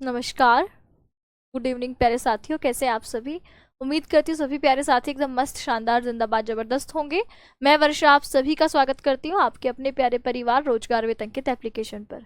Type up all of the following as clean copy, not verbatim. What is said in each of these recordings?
नमस्कार। Good evening प्यारे साथियों, कैसे हैं आप सभी। उम्मीद करती हूँ सभी प्यारे साथी एकदम मस्त शानदार जिंदाबाद जबरदस्त होंगे। मैं वर्षा आप सभी का स्वागत करती हूँ आपके अपने प्यारे परिवार रोजगार वेत अंकित एप्लीकेशन पर।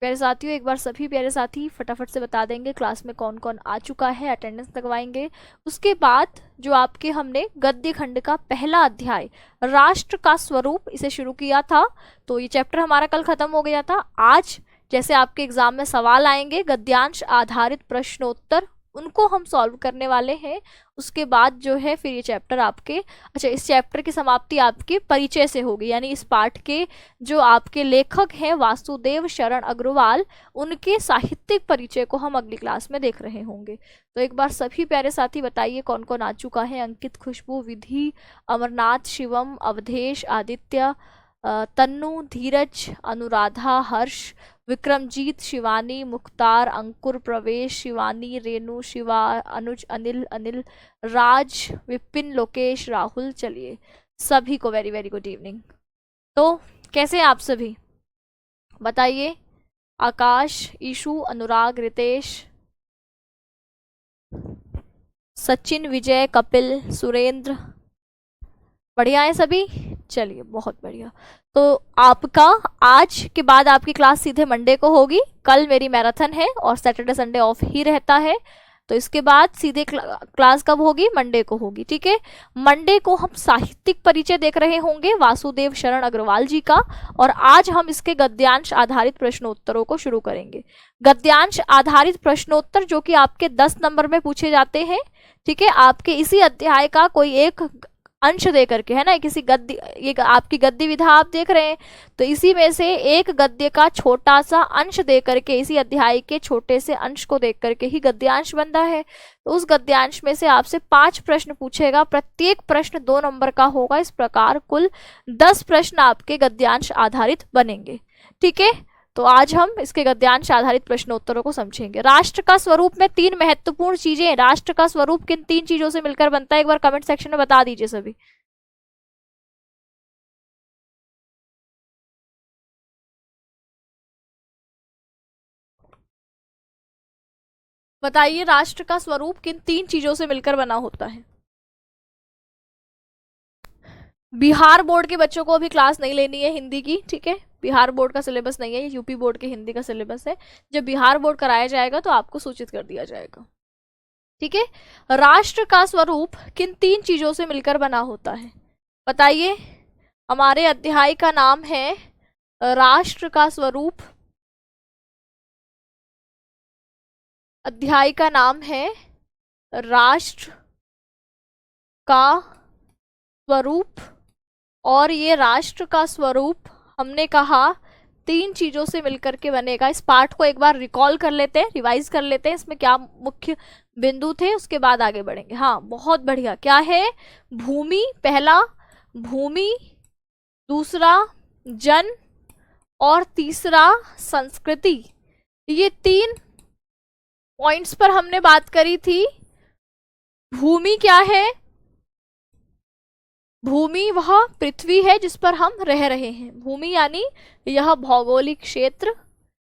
प्यारे साथियों, एक बार सभी प्यारे साथी फटाफट से बता देंगे क्लास में कौन कौन आ चुका है, अटेंडेंस लगवाएंगे। उसके बाद जो आपके हमने गद्य खंड का पहला अध्याय राष्ट्र का स्वरूप इसे शुरू किया था, तो ये चैप्टर हमारा कल खत्म हो गया था। आज जैसे आपके एग्जाम में सवाल आएंगे गद्यांश आधारित प्रश्नोत्तर, उनको हम सॉल्व करने वाले हैं। उसके बाद जो है फिर ये चैप्टर आपके इस चैप्टर की समाप्ति आपके परिचय से होगी, यानी इस पाठ के जो आपके लेखक हैं वासुदेव शरण अग्रवाल, उनके साहित्यिक परिचय को हम अगली क्लास में देख रहे होंगे। तो एक बार सभी प्यारे साथी बताइए कौन कौन आ चुका है। अंकित, खुशबू, विधि, अमरनाथ, शिवम, अवधेश, आदित्य, तन्नु, धीरज, अनुराधा, हर्ष, विक्रमजीत, शिवानी, मुख्तार, अंकुर, प्रवेश, शिवानी, रेणु, शिवा, अनुज, अनिल, राज, विपिन, लोकेश, राहुल। चलिए सभी को वेरी वेरी गुड इवनिंग। तो कैसे हैं आप सभी बताइए। आकाश, ईशु, अनुराग, रितेश, सचिन, विजय, कपिल, सुरेंद्र, बढ़िया है सभी। चलिए बहुत बढ़िया। तो आपका आज के बाद आपकी क्लास सीधे मंडे को होगी। कल मेरी मैराथन है और सैटरडे संडे ऑफ ही रहता है, तो इसके बाद सीधे क्लास कब होगी, मंडे को होगी। ठीक है, मंडे को हम साहित्यिक परिचय देख रहे होंगे वासुदेव शरण अग्रवाल जी का, और आज हम इसके गद्यांश आधारित प्रश्नोत्तरों को शुरू करेंगे। गद्यांश आधारित प्रश्नोत्तर जो कि आपके 10 नंबर में पूछे जाते हैं। ठीक है, आपके इसी अध्याय का कोई एक अंश दे करके, है ना, किसी गद्य, ये आपकी गद्य विधा आप देख रहे हैं, तो इसी में से एक गद्य का छोटा सा अंश दे करके, इसी अध्याय के छोटे से अंश को देख करके ही गद्यांश बनता है। तो उस गद्यांश में से आपसे 5 प्रश्न पूछेगा, प्रत्येक प्रश्न 2 नंबर का होगा। इस प्रकार कुल 10 प्रश्न आपके गद्यांश आधारित बनेंगे। ठीक है, तो आज हम इसके गद्यांश आधारित प्रश्नोत्तरों को समझेंगे। राष्ट्र का स्वरूप में 3 महत्वपूर्ण चीजें। राष्ट्र का स्वरूप किन 3 चीजों से मिलकर बनता है, एक बार कमेंट सेक्शन में बता दीजिए सभी। बताइए राष्ट्र का स्वरूप किन 3 चीजों से मिलकर बना होता है। बिहार बोर्ड के बच्चों को अभी क्लास नहीं लेनी है हिंदी की। ठीक है, बिहार बोर्ड का सिलेबस नहीं है, ये यूपी बोर्ड के हिंदी का सिलेबस है। जब बिहार बोर्ड कराया जाएगा तो आपको सूचित कर दिया जाएगा। ठीक है, राष्ट्र का स्वरूप किन 3 चीजों से मिलकर बना होता है बताइए। हमारे अध्याय का नाम है राष्ट्र का स्वरूप। अध्याय का नाम है राष्ट्र का स्वरूप, और ये राष्ट्र का स्वरूप हमने कहा 3 चीजों से मिलकर के बनेगा। इस पाठ को एक बार रिकॉल कर लेते हैं, रिवाइज कर लेते हैं, इसमें क्या मुख्य बिंदु थे, उसके बाद आगे बढ़ेंगे। हाँ बहुत बढ़िया। क्या है, भूमि पहला, भूमि दूसरा, जन, और तीसरा संस्कृति। ये 3 पॉइंट्स पर हमने बात करी थी। भूमि क्या है, भूमि वह पृथ्वी है जिस पर हम रह रहे हैं। भूमि यानी यह भौगोलिक क्षेत्र।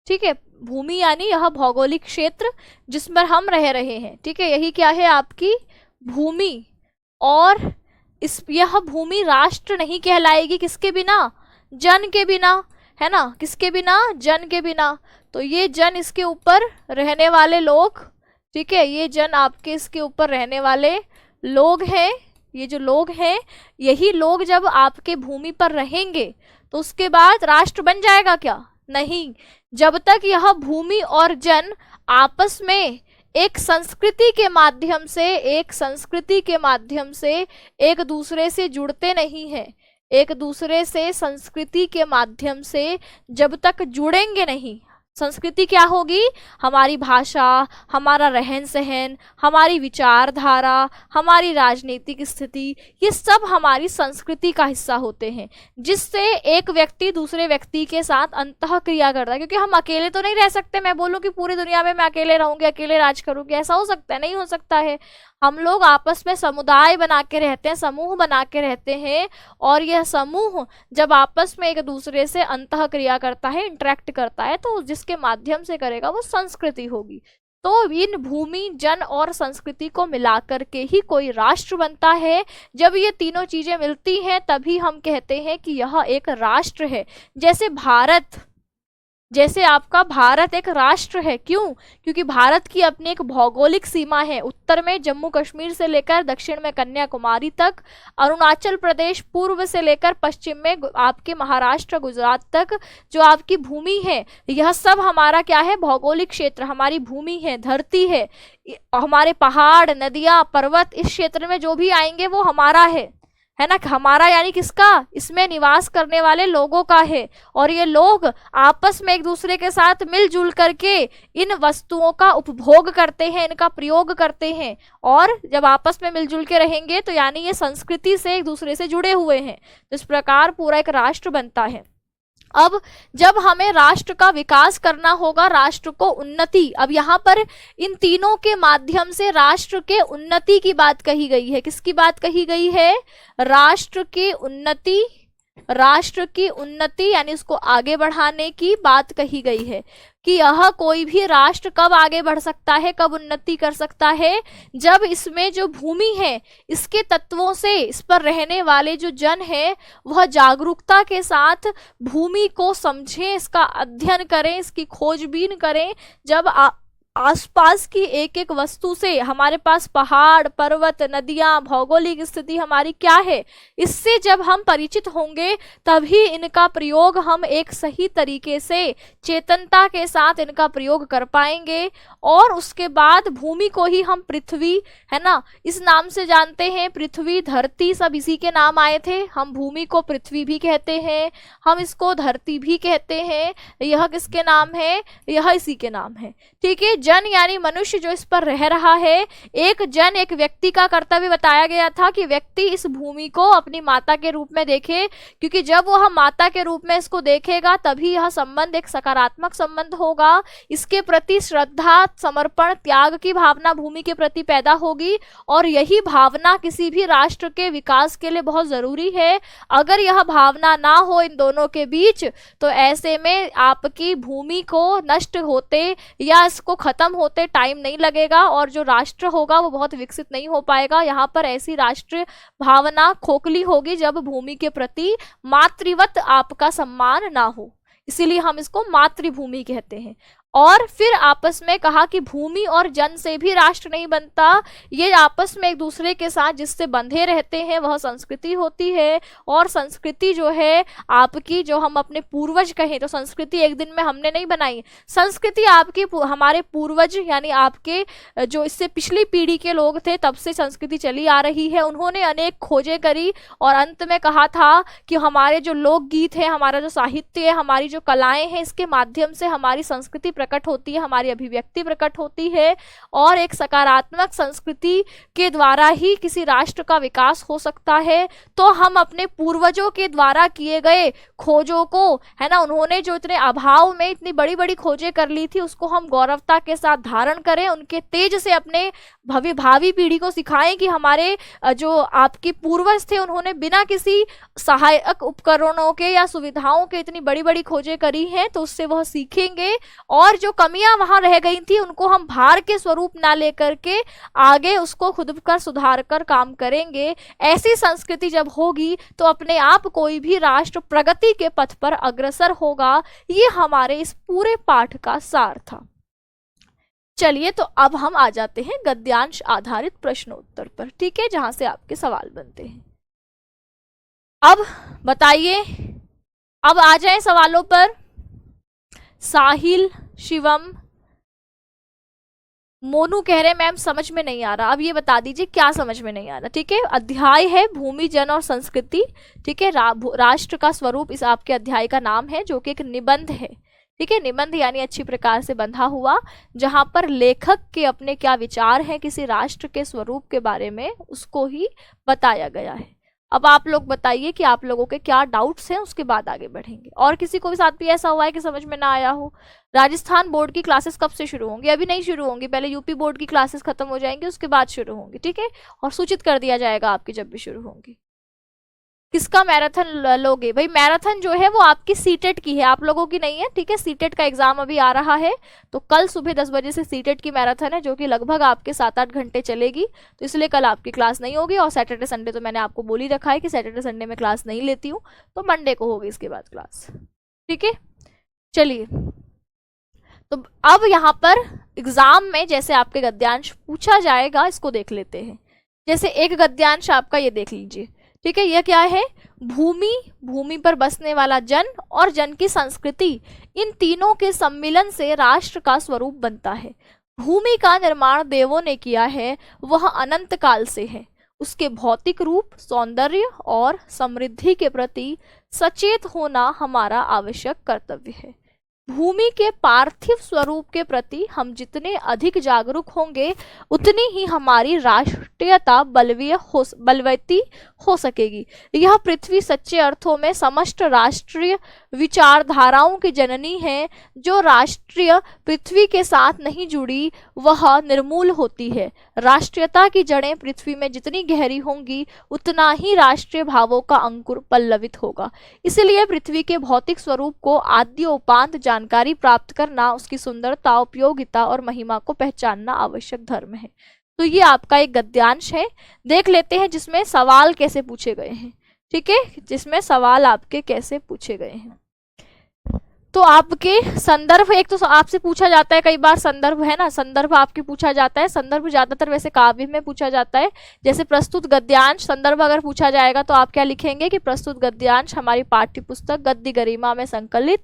ठीक है, भूमि यानी यह भौगोलिक क्षेत्र जिस पर हम रह रहे हैं। ठीक है, यही क्या है आपकी भूमि। और यह भूमि राष्ट्र नहीं कहलाएगी किसके बिना, जन के बिना, है ना, किसके बिना, जन के बिना। तो ये जन इसके ऊपर रहने वाले लोग, ठीक है, ये जन आपके इसके ऊपर रहने वाले लोग हैं। ये जो लोग हैं, यही लोग जब आपके भूमि पर रहेंगे तो उसके बाद राष्ट्र बन जाएगा क्या, नहीं। जब तक यह भूमि और जन आपस में एक संस्कृति के माध्यम से, एक संस्कृति के माध्यम से एक दूसरे से जुड़ते नहीं हैं, एक दूसरे से संस्कृति के माध्यम से जब तक जुड़ेंगे नहीं, संस्कृति क्या होगी, हमारी भाषा, हमारा रहन सहन, हमारी विचारधारा, हमारी राजनीतिक स्थिति, ये सब हमारी संस्कृति का हिस्सा होते हैं, जिससे एक व्यक्ति दूसरे व्यक्ति के साथ अंतः क्रिया करता है। क्योंकि हम अकेले तो नहीं रह सकते। मैं बोलूं कि पूरी दुनिया में मैं अकेले रहूंगी, अकेले राज करूंगी, ऐसा हो सकता है, नहीं हो सकता है। हम लोग आपस में समुदाय बना के रहते हैं, समूह बना के रहते हैं, और यह समूह जब आपस में एक दूसरे से अंतः क्रिया करता है, इंटरेक्ट करता है, तो जिसके माध्यम से करेगा वो संस्कृति होगी। तो इन भूमि, जन और संस्कृति को मिलाकर के ही कोई राष्ट्र बनता है। जब ये तीनों चीजें मिलती हैं तभी हम कहते हैं कि यह एक राष्ट्र है। जैसे आपका भारत एक राष्ट्र है। क्यों? क्योंकि भारत की अपनी एक भौगोलिक सीमा है, उत्तर में जम्मू कश्मीर से लेकर दक्षिण में कन्याकुमारी तक, अरुणाचल प्रदेश पूर्व से लेकर पश्चिम में आपके महाराष्ट्र, गुजरात तक जो आपकी भूमि है, यह सब हमारा क्या है? भौगोलिक क्षेत्र, हमारी भूमि है, धरती है। हमारे पहाड़, नदियां, पर्वत, इस क्षेत्र में जो भी आएंगे वो हमारा है ना। हमारा यानी किसका? इसमें निवास करने वाले लोगों का है। और ये लोग आपस में एक दूसरे के साथ मिलजुल करके इन वस्तुओं का उपभोग करते हैं, इनका प्रयोग करते हैं। और जब आपस में मिलजुल के रहेंगे तो यानी ये संस्कृति से एक दूसरे से जुड़े हुए हैं। तो इस प्रकार पूरा एक राष्ट्र बनता है। अब जब हमें राष्ट्र का विकास करना होगा, राष्ट्र को उन्नति, अब यहाँ पर इन तीनों के माध्यम से राष्ट्र के उन्नति की बात कही गई है। किसकी बात कही गई है? राष्ट्र की उन्नति, राष्ट्र की उन्नति यानी उसको आगे बढ़ाने की बात कही गई है कि यह कोई भी राष्ट्र कब आगे बढ़ सकता है, कब उन्नति कर सकता है? जब इसमें जो भूमि है, इसके तत्वों से इस पर रहने वाले जो जन है वह जागरूकता के साथ भूमि को समझें, इसका अध्ययन करें, इसकी खोजबीन करें। जब आसपास की एक एक वस्तु से, हमारे पास पहाड़, पर्वत, नदियां, भौगोलिक स्थिति हमारी क्या है, इससे जब हम परिचित होंगे तभी इनका प्रयोग हम एक सही तरीके से चेतनता के साथ इनका प्रयोग कर पाएंगे। और उसके बाद भूमि को ही हम पृथ्वी, है ना, इस नाम से जानते हैं। पृथ्वी, धरती सब इसी के नाम आए थे। हम भूमि को पृथ्वी भी कहते हैं, हम इसको धरती भी कहते हैं। यह किसके नाम है? यह इसी के नाम है। ठीक है। जन यानी मनुष्य जो इस पर रह रहा है। एक जन, एक व्यक्ति का कर्तव्य बताया गया था कि व्यक्ति इस भूमि को अपनी माता के रूप में देखे, क्योंकि जब वह माता के रूप में इसको देखेगा तभी यह संबंध एक सकारात्मक संबंध होगा। इसके प्रति श्रद्धा, समर्पण, त्याग की भावना भूमि के प्रति पैदा होगी। और यही भावना किसी भी राष्ट्र के विकास के लिए बहुत जरूरी है। अगर यह भावना ना हो इन दोनों के बीच तो ऐसे में आपकी भूमि को नष्ट होते या इसको खत्म होते टाइम नहीं लगेगा, और जो राष्ट्र होगा वो बहुत विकसित नहीं हो पाएगा। यहाँ पर ऐसी राष्ट्र भावना खोखली होगी जब भूमि के प्रति मातृवत आपका सम्मान ना हो। इसीलिए हम इसको मातृभूमि कहते हैं। और फिर आपस में कहा कि भूमि और जन से भी राष्ट्र नहीं बनता, ये आपस में एक दूसरे के साथ जिससे बंधे रहते हैं वह संस्कृति होती है। और संस्कृति जो है आपकी, जो हम अपने पूर्वज कहें तो संस्कृति एक दिन में हमने नहीं बनाई। संस्कृति आपकी, हमारे पूर्वज यानी आपके जो इससे पिछली पीढ़ी के लोग थे तब से संस्कृति चली आ रही है। उन्होंने अनेक खोजें करी और अंत में कहा था कि हमारे जो लोकगीत है, हमारा जो साहित्य है, हमारी जो कलाएं हैं, इसके माध्यम से हमारी संस्कृति प्रकट होती है, हमारी अभिव्यक्ति प्रकट होती है। और एक सकारात्मक संस्कृति के द्वारा ही किसी राष्ट्र का विकास हो सकता है। तो हम अपने पूर्वजों के द्वारा किए गए खोजों को, है ना, उन्होंने जो इतने अभाव में इतनी बड़ी बड़ी खोजें कर ली थी, उसको हम गौरवता के साथ धारण करें, उनके तेज से अपने भावी पीढ़ी को सिखाएं कि हमारे जो आपके पूर्वज थे उन्होंने बिना किसी सहायक उपकरणों के या सुविधाओं के इतनी बड़ी बड़ी खोजें करी हैं। तो उससे वह सीखेंगे और जो कमियां वहां रह गई थी उनको हम भार के स्वरूप ना लेकर के आगे उसको खुद कर सुधार कर काम करेंगे। ऐसी संस्कृति जब होगी तो अपने आप कोई भी राष्ट्र प्रगति के पथ पर अग्रसर होगा। ये हमारे इस पूरे पाठ का सार था। चलिए, तो अब हम आ जाते हैं गद्यांश आधारित प्रश्नोत्तर पर, ठीक है, जहां से आपके सवाल बनते हैं। अब बताइए, अब आ जाए सवालों पर। साहिल, शिवम, मोनू कह रहे मैम समझ में नहीं आ रहा। अब ये बता दीजिए क्या समझ में नहीं आ रहा। ठीक है, अध्याय है भूमि, जन और संस्कृति। ठीक है, राष्ट्र का स्वरूप इस आपके अध्याय का नाम है, जो कि एक निबंध है। ठीक है, निबंध यानी अच्छी प्रकार से बंधा हुआ, जहां पर लेखक के अपने क्या विचार हैं किसी राष्ट्र के स्वरूप के बारे में, उसको ही बताया गया है। अब आप लोग बताइए कि आप लोगों के क्या डाउट्स हैं, उसके बाद आगे बढ़ेंगे। और किसी को भी साथ भी ऐसा हुआ है कि समझ में ना आया हो? राजस्थान बोर्ड की क्लासेस कब से शुरू होंगी? अभी नहीं शुरू होंगी, पहले यूपी बोर्ड की क्लासेस खत्म हो जाएंगी, उसके बाद शुरू होंगी, ठीक है। और सूचित कर दिया जाएगा आपकी जब भी शुरू होंगी। किसका मैराथन लोगे? भाई मैराथन जो है वो आपकी सीटेट की है, आप लोगों की नहीं है, ठीक है। सीटेट का एग्जाम अभी आ रहा है, तो कल सुबह 10 बजे से सीटेट की मैराथन है, जो कि लगभग आपके 7-8 घंटे चलेगी। तो इसलिए कल आपकी क्लास नहीं होगी। और सैटरडे संडे तो मैंने आपको बोल ही रखा है कि सैटरडे संडे में क्लास नहीं लेती हूँ, तो मंडे को होगी इसके बाद क्लास, ठीक है। चलिए, तो अब यहाँ पर एग्जाम में जैसे आपके गद्यांश पूछा जाएगा, इसको देख लेते हैं। जैसे एक गद्यांश आपका ये देख लीजिए, ठीक है। यह क्या है? भूमि, भूमि पर बसने वाला जन और जन की संस्कृति, इन तीनों के सम्मिलन से राष्ट्र का स्वरूप बनता है। भूमि का निर्माण देवों ने किया है, वह अनंत काल से है। उसके भौतिक रूप, सौंदर्य और समृद्धि के प्रति सचेत होना हमारा आवश्यक कर्तव्य है। भूमि के पार्थिव स्वरूप के प्रति हम जितने अधिक जागरूक होंगे, उतनी ही हमारी राष्ट्रीयता बलवती हो सकेगी। यह पृथ्वी सच्चे अर्थों में समस्त राष्ट्रीय विचारधाराओं की जननी है। जो राष्ट्रीय पृथ्वी के साथ नहीं जुड़ी, वह निर्मूल होती है। राष्ट्रीयता की जड़ें पृथ्वी में जितनी गहरी होंगी, उतना ही राष्ट्रीय भावों का अंकुर पल्लवित होगा। इसलिए पृथ्वी के भौतिक स्वरूप को आद्योपांत जानकारी प्राप्त करना, उसकी सुंदरता, उपयोगिता और महिमा को पहचानना आवश्यक धर्म है। तो ये आपका एक गद्यांश है, देख लेते हैं जिसमें सवाल कैसे पूछे गए हैं, ठीक है। जिसमें सवाल आपके कैसे पूछे गए हैं, तो आपके संदर्भ, एक तो आपसे पूछा जाता है कई बार संदर्भ, है ना, संदर्भ आपके पूछा जाता है। संदर्भ ज्यादातर वैसे काव्य में पूछा जाता है। जैसे प्रस्तुत गद्यांश संदर्भ अगर पूछा जाएगा तो आप क्या लिखेंगे कि प्रस्तुत गद्यांश हमारी पाठ्य पुस्तक गद्य गरिमा में संकलित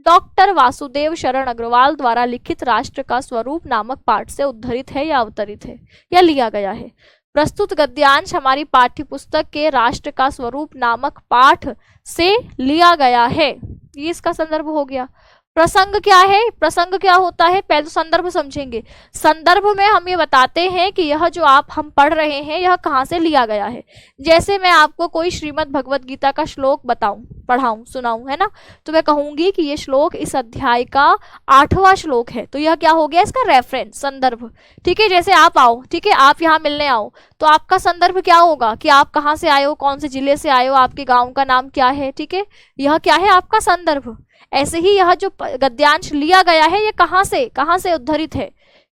डॉक्टर वासुदेव शरण अग्रवाल द्वारा लिखित राष्ट्र का स्वरूप नामक पाठ से उद्धरित है या अवतरित है या लिया गया है। प्रस्तुत गद्यांश हमारी पाठ्य पुस्तक के राष्ट्र का स्वरूप नामक पाठ से लिया गया है, ये इसका संदर्भ हो गया। प्रसंग क्या है? प्रसंग क्या होता है? पहले तो संदर्भ समझेंगे। संदर्भ में हम ये बताते हैं कि यह जो हम पढ़ रहे हैं, यह कहाँ से लिया गया है। जैसे मैं आपको कोई श्रीमद् भगवत गीता का श्लोक बताऊं, पढ़ाऊं, सुनाऊं, है ना, तो मैं कहूंगी कि ये श्लोक इस अध्याय का 8वां श्लोक है, तो यह क्या हो गया? इसका रेफरेंस, संदर्भ, ठीक है। जैसे आप आओ, ठीक है, आप यहाँ मिलने आओ, तो आपका संदर्भ क्या होगा कि आप कहाँ से आए हो, कौन से जिले से आए हो, आपके गाँव का नाम क्या है, ठीक है। यह क्या है? आपका संदर्भ। ऐसे ही यह जो गद्यांश लिया गया है, ये कहाँ से उद्धरित है?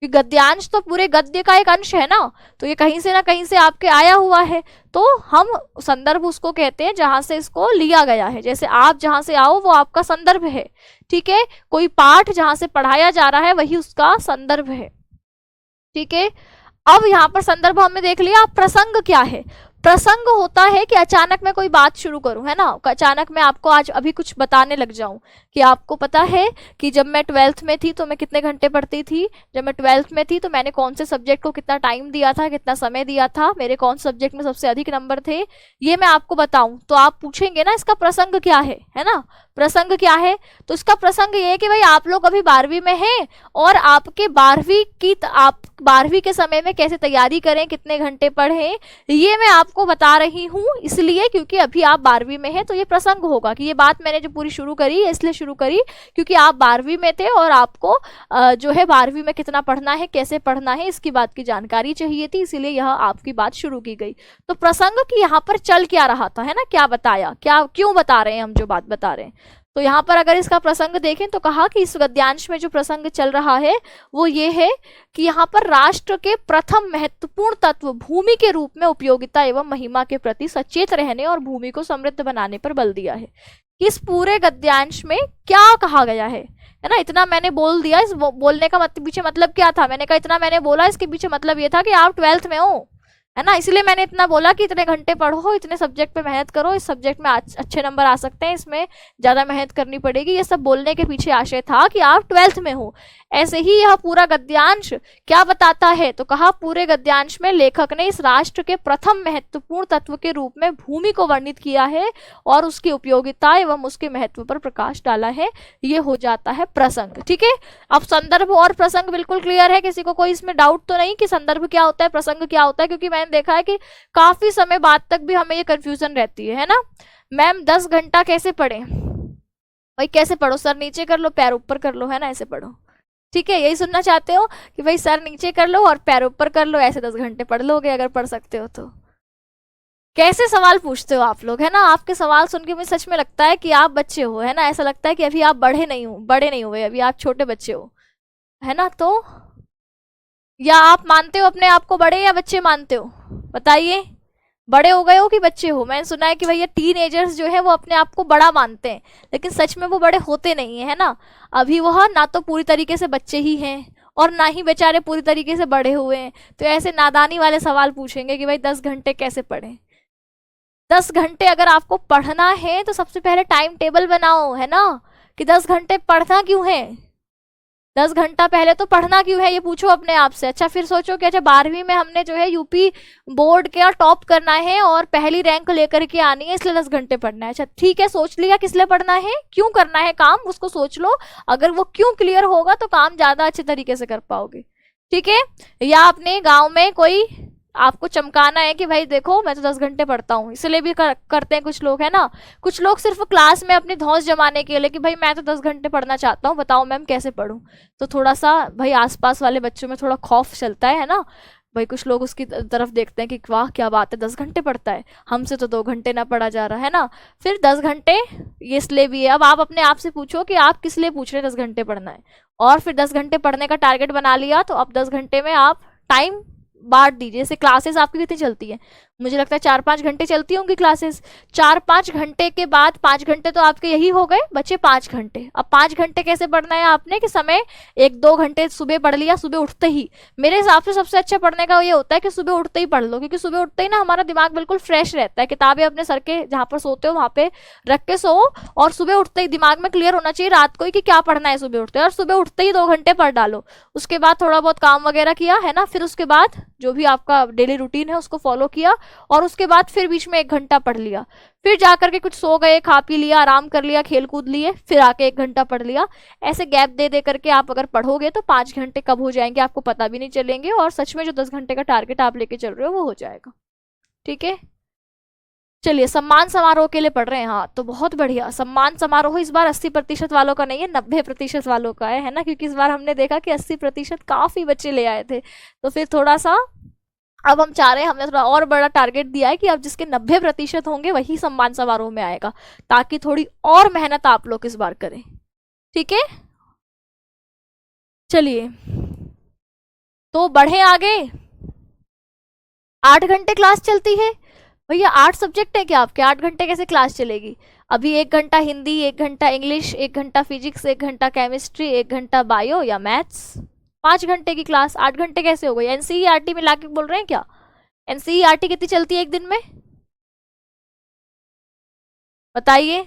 कि गद्यांश तो पूरे गद्य का एक अंश है ना, तो ये कहीं से ना कहीं से आपके आया हुआ है, तो हम संदर्भ उसको कहते हैं जहां से इसको लिया गया है। जैसे आप जहां से आओ वो आपका संदर्भ है, ठीक है। कोई पाठ जहां से पढ़ाया जा रहा है वही उसका संदर्भ है, ठीक है। अब यहाँ पर संदर्भ हमने देख लिया। अब प्रसंग क्या है? प्रसंग होता है कि अचानक मैं कोई बात शुरू करूं, है ना, अचानक मैं आपको आज अभी कुछ बताने लग जाऊं कि आपको पता है कि जब मैं 12th में थी तो मैं कितने घंटे पढ़ती थी, जब मैं 12th में थी तो मैंने कौन से सब्जेक्ट को कितना टाइम दिया था, कितना समय दिया था, मेरे कौन से सब्जेक्ट में सबसे अधिक नंबर थे, ये मैं आपको बताऊं, तो आप पूछेंगे ना इसका प्रसंग क्या है ना। प्रसंग क्या है? तो इसका प्रसंग ये है कि भाई आप लोग अभी 12वीं में हैं और आपके 12वीं के समय में कैसे तैयारी करें, कितने घंटे पढ़ें, ये मैं आपको बता रही हूँ। इसलिए क्योंकि अभी आप 12वीं में हैं, तो ये प्रसंग होगा कि ये बात मैंने जो पूरी शुरू करी इसलिए शुरू करी क्योंकि आप 12वीं में थे और आपको जो है 12वीं में कितना पढ़ना है, कैसे पढ़ना है, इसकी बात की जानकारी चाहिए थी, इसीलिए यह आपकी बात शुरू की गई। तो प्रसंग की यहाँ पर चल क्या रहा था, है ना, क्या बताया, क्या क्यों बता रहे हैं हम जो बात बता रहे हैं। तो यहाँ पर अगर इसका प्रसंग देखें तो कहा कि इस गद्यांश में जो प्रसंग चल रहा है वो ये है कि यहाँ पर राष्ट्र के प्रथम महत्वपूर्ण तत्व भूमि के रूप में उपयोगिता एवं महिमा के प्रति सचेत रहने और भूमि को समृद्ध बनाने पर बल दिया है। इस पूरे गद्यांश में क्या कहा गया है ना, इतना मैंने बोल दिया। इस बोलने का पीछे मतलब क्या था? मैंने कहा इतना मैंने बोला, इसके पीछे मतलब ये था कि आप 12th में हो, है ना, इसलिए मैंने इतना बोला कि इतने घंटे पढ़ो, इतने सब्जेक्ट पे मेहनत करो, इस सब्जेक्ट में अच्छे नंबर आ सकते हैं, इसमें ज़्यादा मेहनत करनी पड़ेगी। ये सब बोलने के पीछे आशय था कि आप 12th में हो। ऐसे ही यह पूरा गद्यांश क्या बताता है, तो कहा पूरे गद्यांश में लेखक ने इस राष्ट्र के प्रथम महत्वपूर्ण तत्व के रूप में भूमि को वर्णित किया है और उसकी उपयोगिता एवं उसके महत्व पर प्रकाश डाला है। ये हो जाता है प्रसंग। ठीक है, अब संदर्भ और प्रसंग बिल्कुल क्लियर है, किसी को कोई इसमें डाउट तो नहीं कि संदर्भ क्या होता है, प्रसंग क्या होता है, क्योंकि मैंने देखा है कि काफी समय बाद तक भी हमें ये कंफ्यूजन रहती है ना। मैम 10 घंटा कैसे पढ़े, भाई कैसे पढ़ो, सर नीचे कर लो पैर ऊपर कर लो, है ना, ऐसे पढ़ो। ठीक है, यही सुनना चाहते हो कि भाई सर नीचे कर लो और पैर ऊपर कर लो, ऐसे 10 घंटे पढ़ लोगे अगर पढ़ सकते हो तो। कैसे सवाल पूछते हो आप लोग, है ना, आपके सवाल सुन के मुझे सच में लगता है कि आप बच्चे हो, है ना, ऐसा लगता है कि अभी आप बड़े नहीं हुए, अभी आप छोटे बच्चे हो, है ना। तो या आप मानते हो अपने आप को बड़े या बच्चे मानते हो, बताइए, बड़े हो गए हो कि बच्चे हो। मैंने सुना है कि भैया टीन एजर्स जो है वो अपने आप को बड़ा मानते हैं, लेकिन सच में वो बड़े होते नहीं है ना। अभी वह ना तो पूरी तरीके से बच्चे ही हैं और ना ही बेचारे पूरी तरीके से बड़े हुए हैं। तो ऐसे नादानी वाले सवाल पूछेंगे कि भाई 10 घंटे कैसे पढ़ें। 10 घंटे अगर आपको पढ़ना है तो सबसे पहले टाइम टेबल बनाओ, है ना, कि 10 घंटे पढ़ना क्यों है, 10 घंटा पहले तो पढ़ना क्यों है ये पूछो अपने आप से। अच्छा फिर सोचो कि अच्छा 12वीं में हमने जो है यूपी बोर्ड के टॉप करना है और पहली रैंक लेकर के आनी है, इसलिए 10 घंटे पढ़ना है। अच्छा ठीक है, सोच लिया किस लिए पढ़ना है, क्यों करना है काम, उसको सोच लो। अगर वो क्यों क्लियर होगा तो काम ज्यादा अच्छे तरीके से कर पाओगे। ठीक है, या अपने गाँव में कोई आपको चमकाना है कि भाई देखो मैं तो 10 घंटे पढ़ता हूँ, इसलिए भी करते हैं कुछ लोग, है ना। कुछ लोग सिर्फ क्लास में अपनी धौंस जमाने के लिए कि भाई मैं तो 10 घंटे पढ़ना चाहता हूँ, बताओ मैम कैसे पढूं। तो थोड़ा सा भाई आसपास वाले बच्चों में थोड़ा खौफ चलता है ना। भाई कुछ लोग उसकी तरफ देखते हैं कि वाह क्या बात है 10 घंटे पढ़ता है, हमसे तो 2 घंटे ना पढ़ा जा रहा है ना। फिर 10 घंटे ये इसलिए भी है। अब आप अपने आप से पूछो कि आप किस लिए पूछ रहे हैं 10 घंटे पढ़ना है, और फिर 10 घंटे पढ़ने का टारगेट बना लिया तो अब 10 घंटे में आप टाइम बांट दीजिए। जैसे क्लासेस आपकी कितनी चलती है, मुझे लगता है 4-5 घंटे चलती होंगी क्लासेस। 4-5 घंटे के बाद 5 घंटे तो आपके यही हो गए, बचे 5 घंटे। अब 5 घंटे कैसे पढ़ना है आपने कि समय 1-2 घंटे सुबह पढ़ लिया, सुबह उठते ही। मेरे हिसाब से सबसे अच्छा पढ़ने का ये होता है कि सुबह उठते ही पढ़ लो, क्योंकि सुबह उठते ही ना हमारा दिमाग बिल्कुल फ्रेश रहता है। किताबें अपने सर के जहाँ पर सोते हो वहाँ पे रख के सो, और सुबह उठते ही दिमाग में क्लियर होना चाहिए रात को ही कि क्या पढ़ना है सुबह उठते, और सुबह उठते ही 2 घंटे पढ़ डालो। उसके बाद थोड़ा बहुत काम वगैरह किया, है ना, फिर उसके बाद जो भी आपका डेली रूटीन है उसको फॉलो किया, और उसके बाद फिर बीच में 1 घंटा पढ़ लिया। फिर जाकर के कुछ सो गए, खा पी लिया, आराम कर लिया, खेल कूद लिए, फिर आके 1 घंटा पढ़ लिया। ऐसे गैप दे दे करके आप अगर पढ़ोगे तो 5 घंटे कब हो जाएंगे आपको पता भी नहीं चलेंगे, और सच में जो 10 घंटे का टारगेट आप लेके चल रहे हो वो हो जाएगा। ठीक है, चलिए सम्मान समारोह के लिए पढ़ रहे हैं, हाँ तो बहुत बढ़िया। सम्मान समारोह इस बार 80% वालों का नहीं है, 90% वालों का है ना, क्योंकि इस बार हमने देखा कि 80% काफी बच्चे ले आए थे। तो फिर थोड़ा सा अब हम चाह रहे हैं, हमने थोड़ा और बड़ा टारगेट दिया है कि अब जिसके 90% होंगे वही सम्मान समारोह में आएगा, ताकि थोड़ी और मेहनत आप लोग इस बार करें। ठीक है, चलिए तो बढ़े आगे। 8 घंटे क्लास चलती है भैया, 8 सब्जेक्ट है क्या आपके, 8 घंटे कैसे क्लास चलेगी। अभी 1 घंटा हिंदी, 1 घंटा इंग्लिश, 1 घंटा फिजिक्स, 1 घंटा केमिस्ट्री, 1 घंटा बायो या मैथ्स, 5 घंटे की क्लास। 8 घंटे कैसे हो गई, एनसीईआरटी में लाके बोल रहे हैं क्या। एनसीईआरटी कितनी चलती है एक दिन में, बताइए।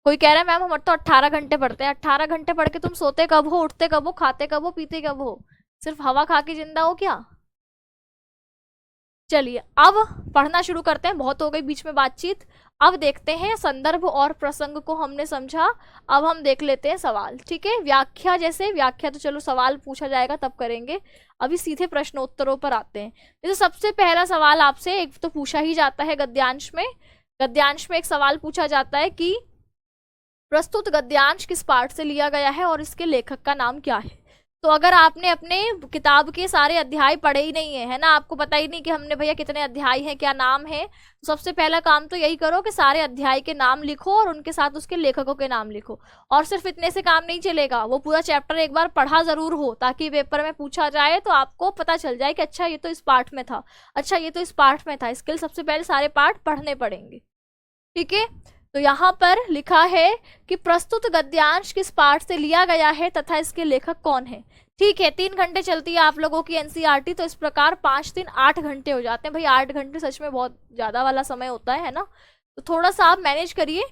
कोई कह रहा है मैम हम तो 18 घंटे पढ़ते हैं। 18 घंटे पढ़ के तुम सोते कब हो, उठते कब हो, खाते कब हो, पीते कब हो, सिर्फ हवा खा के जिंदा हो क्या। चलिए अब पढ़ना शुरू करते हैं, बहुत हो गई बीच में बातचीत। अब देखते हैं संदर्भ और प्रसंग को हमने समझा, अब हम देख लेते हैं सवाल। ठीक है, व्याख्या, जैसे व्याख्या तो चलो सवाल पूछा जाएगा तब करेंगे, अभी सीधे प्रश्नोत्तरों पर आते हैं। जैसे सबसे पहला सवाल आपसे एक तो पूछा ही जाता है गद्यांश में। गद्यांश में एक सवाल पूछा जाता है कि प्रस्तुत गद्यांश किस पाठ से लिया गया है और इसके लेखक का नाम क्या है। तो अगर आपने अपने किताब के सारे अध्याय पढ़े ही नहीं है ना, आपको पता ही नहीं कि हमने भैया कितने अध्याय हैं, क्या नाम है, तो सबसे पहला काम तो यही करो कि सारे अध्याय के नाम लिखो और उनके साथ उसके लेखकों के नाम लिखो। और सिर्फ इतने से काम नहीं चलेगा, वो पूरा चैप्टर एक बार पढ़ा जरूर हो, ताकि पेपर में पूछा जाए तो आपको पता चल जाए कि अच्छा ये तो इस पाठ में था, अच्छा ये तो इस पाठ में था। इसके लिए सबसे पहले सारे पाठ पढ़ने पड़ेंगे। ठीक है, तो यहाँ पर लिखा है कि प्रस्तुत गद्यांश किस पाठ से लिया गया है तथा इसके लेखक कौन है। ठीक है, 3 घंटे चलती है आप लोगों की एनसीईआरटी, तो इस प्रकार 5-3 8 घंटे हो जाते हैं। भाई 8 घंटे सच में बहुत ज्यादा वाला समय होता है ना, तो थोड़ा सा आप मैनेज करिए।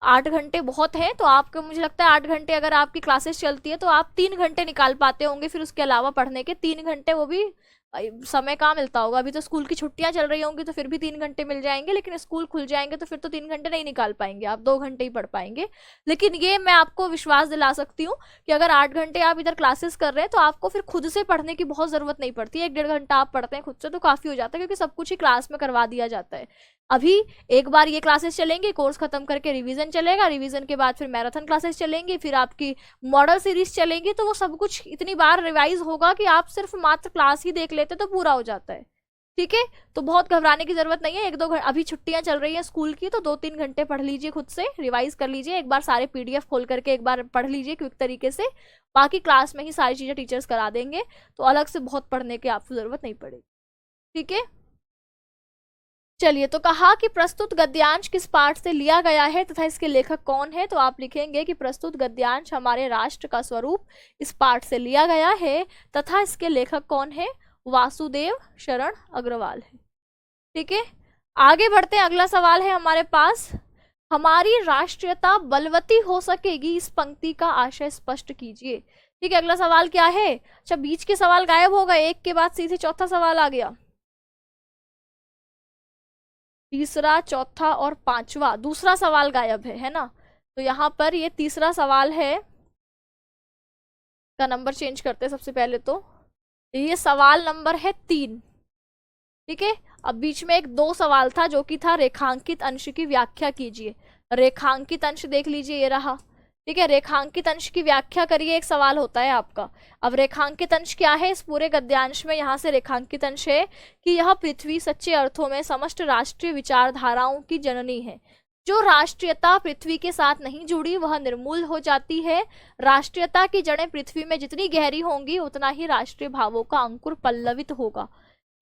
8 घंटे बहुत है, तो आपको मुझे लगता है 8 घंटे अगर आपकी क्लासेस चलती है तो आप 3 घंटे निकाल पाते होंगे, फिर उसके अलावा पढ़ने के 3 घंटे, वो भी समय कहाँ मिलता होगा। अभी तो स्कूल की छुट्टियां चल रही होंगी तो फिर भी 3 घंटे मिल जाएंगे, लेकिन स्कूल खुल जाएंगे तो फिर तो 3 घंटे नहीं निकाल पाएंगे, आप 2 घंटे ही पढ़ पाएंगे। लेकिन ये मैं आपको विश्वास दिला सकती हूँ कि अगर 8 घंटे आप इधर क्लासेस कर रहे हैं तो आपको फिर खुद से पढ़ने की बहुत जरूरत नहीं पड़ती है। 1-1.5 घंटा आप पढ़ते हैं खुद से तो काफी हो जाता है, क्योंकि सब कुछ ही क्लास में करवा दिया जाता है। अभी एक बार ये क्लासेस चलेंगी, कोर्स खत्म करके रिवीजन चलेगा, रिवीजन के बाद फिर मैराथन क्लासेस चलेंगी, फिर आपकी मॉडल सीरीज चलेंगी, तो वो सब कुछ इतनी बार रिवाइज होगा कि आप सिर्फ मात्र क्लास ही देख लेते तो पूरा हो जाता है। ठीक है, तो बहुत घबराने की जरूरत नहीं है। 1-2 घंटे अभी छुट्टियां चल रही हैं स्कूल की, तो 2-3 घंटे पढ़ लीजिए, खुद से रिवाइज कर लीजिए, एक बार सारे पीडीएफ खोल करके एक बार पढ़ लीजिए क्विक तरीके से। बाकी क्लास में ही सारी चीजें टीचर्स करा देंगे, तो अलग से बहुत पढ़ने की आपको जरूरत नहीं पड़ेगी। ठीक है, चलिए, तो कहा कि प्रस्तुत गद्यांश किस पाठ से लिया गया है तथा इसके लेखक कौन है, तो आप लिखेंगे कि प्रस्तुत गद्यांश हमारे राष्ट्र का स्वरूप इस पाठ से लिया गया है तथा इसके लेखक कौन है, वासुदेव शरण अग्रवाल है। ठीक है, आगे बढ़ते हैं। अगला सवाल है हमारे पास, हमारी राष्ट्रीयता बलवती हो सकेगी, इस पंक्ति का आशय स्पष्ट कीजिए। ठीक है, अगला सवाल क्या है। अच्छा, बीच के सवाल गायब हो गए, एक के बाद सीधे चौथा सवाल आ गया। तीसरा, चौथा और पांचवा, दूसरा सवाल गायब है ना। तो यहाँ पर ये तीसरा सवाल है, का नंबर चेंज करते हैं सबसे पहले। तो ये सवाल नंबर है 3। ठीक है, अब बीच में एक 2 सवाल था जो कि था रेखांकित अंश की व्याख्या कीजिए। रेखांकित अंश देख लीजिए, ये रहा। ठीक है, रेखांकित अंश की व्याख्या करिए, एक सवाल होता है आपका। अब रेखांकित अंश क्या है इस पूरे गद्यांश में, यहाँ से रेखांकित अंश है कि यह पृथ्वी सच्चे अर्थों में समस्त राष्ट्रीय विचारधाराओं की जननी है। जो राष्ट्रीयता पृथ्वी के साथ नहीं जुड़ी वह निर्मूल हो जाती है। राष्ट्रीयता की जड़ें पृथ्वी में जितनी गहरी होंगी उतना ही राष्ट्रीय भावों का अंकुर पल्लवित होगा।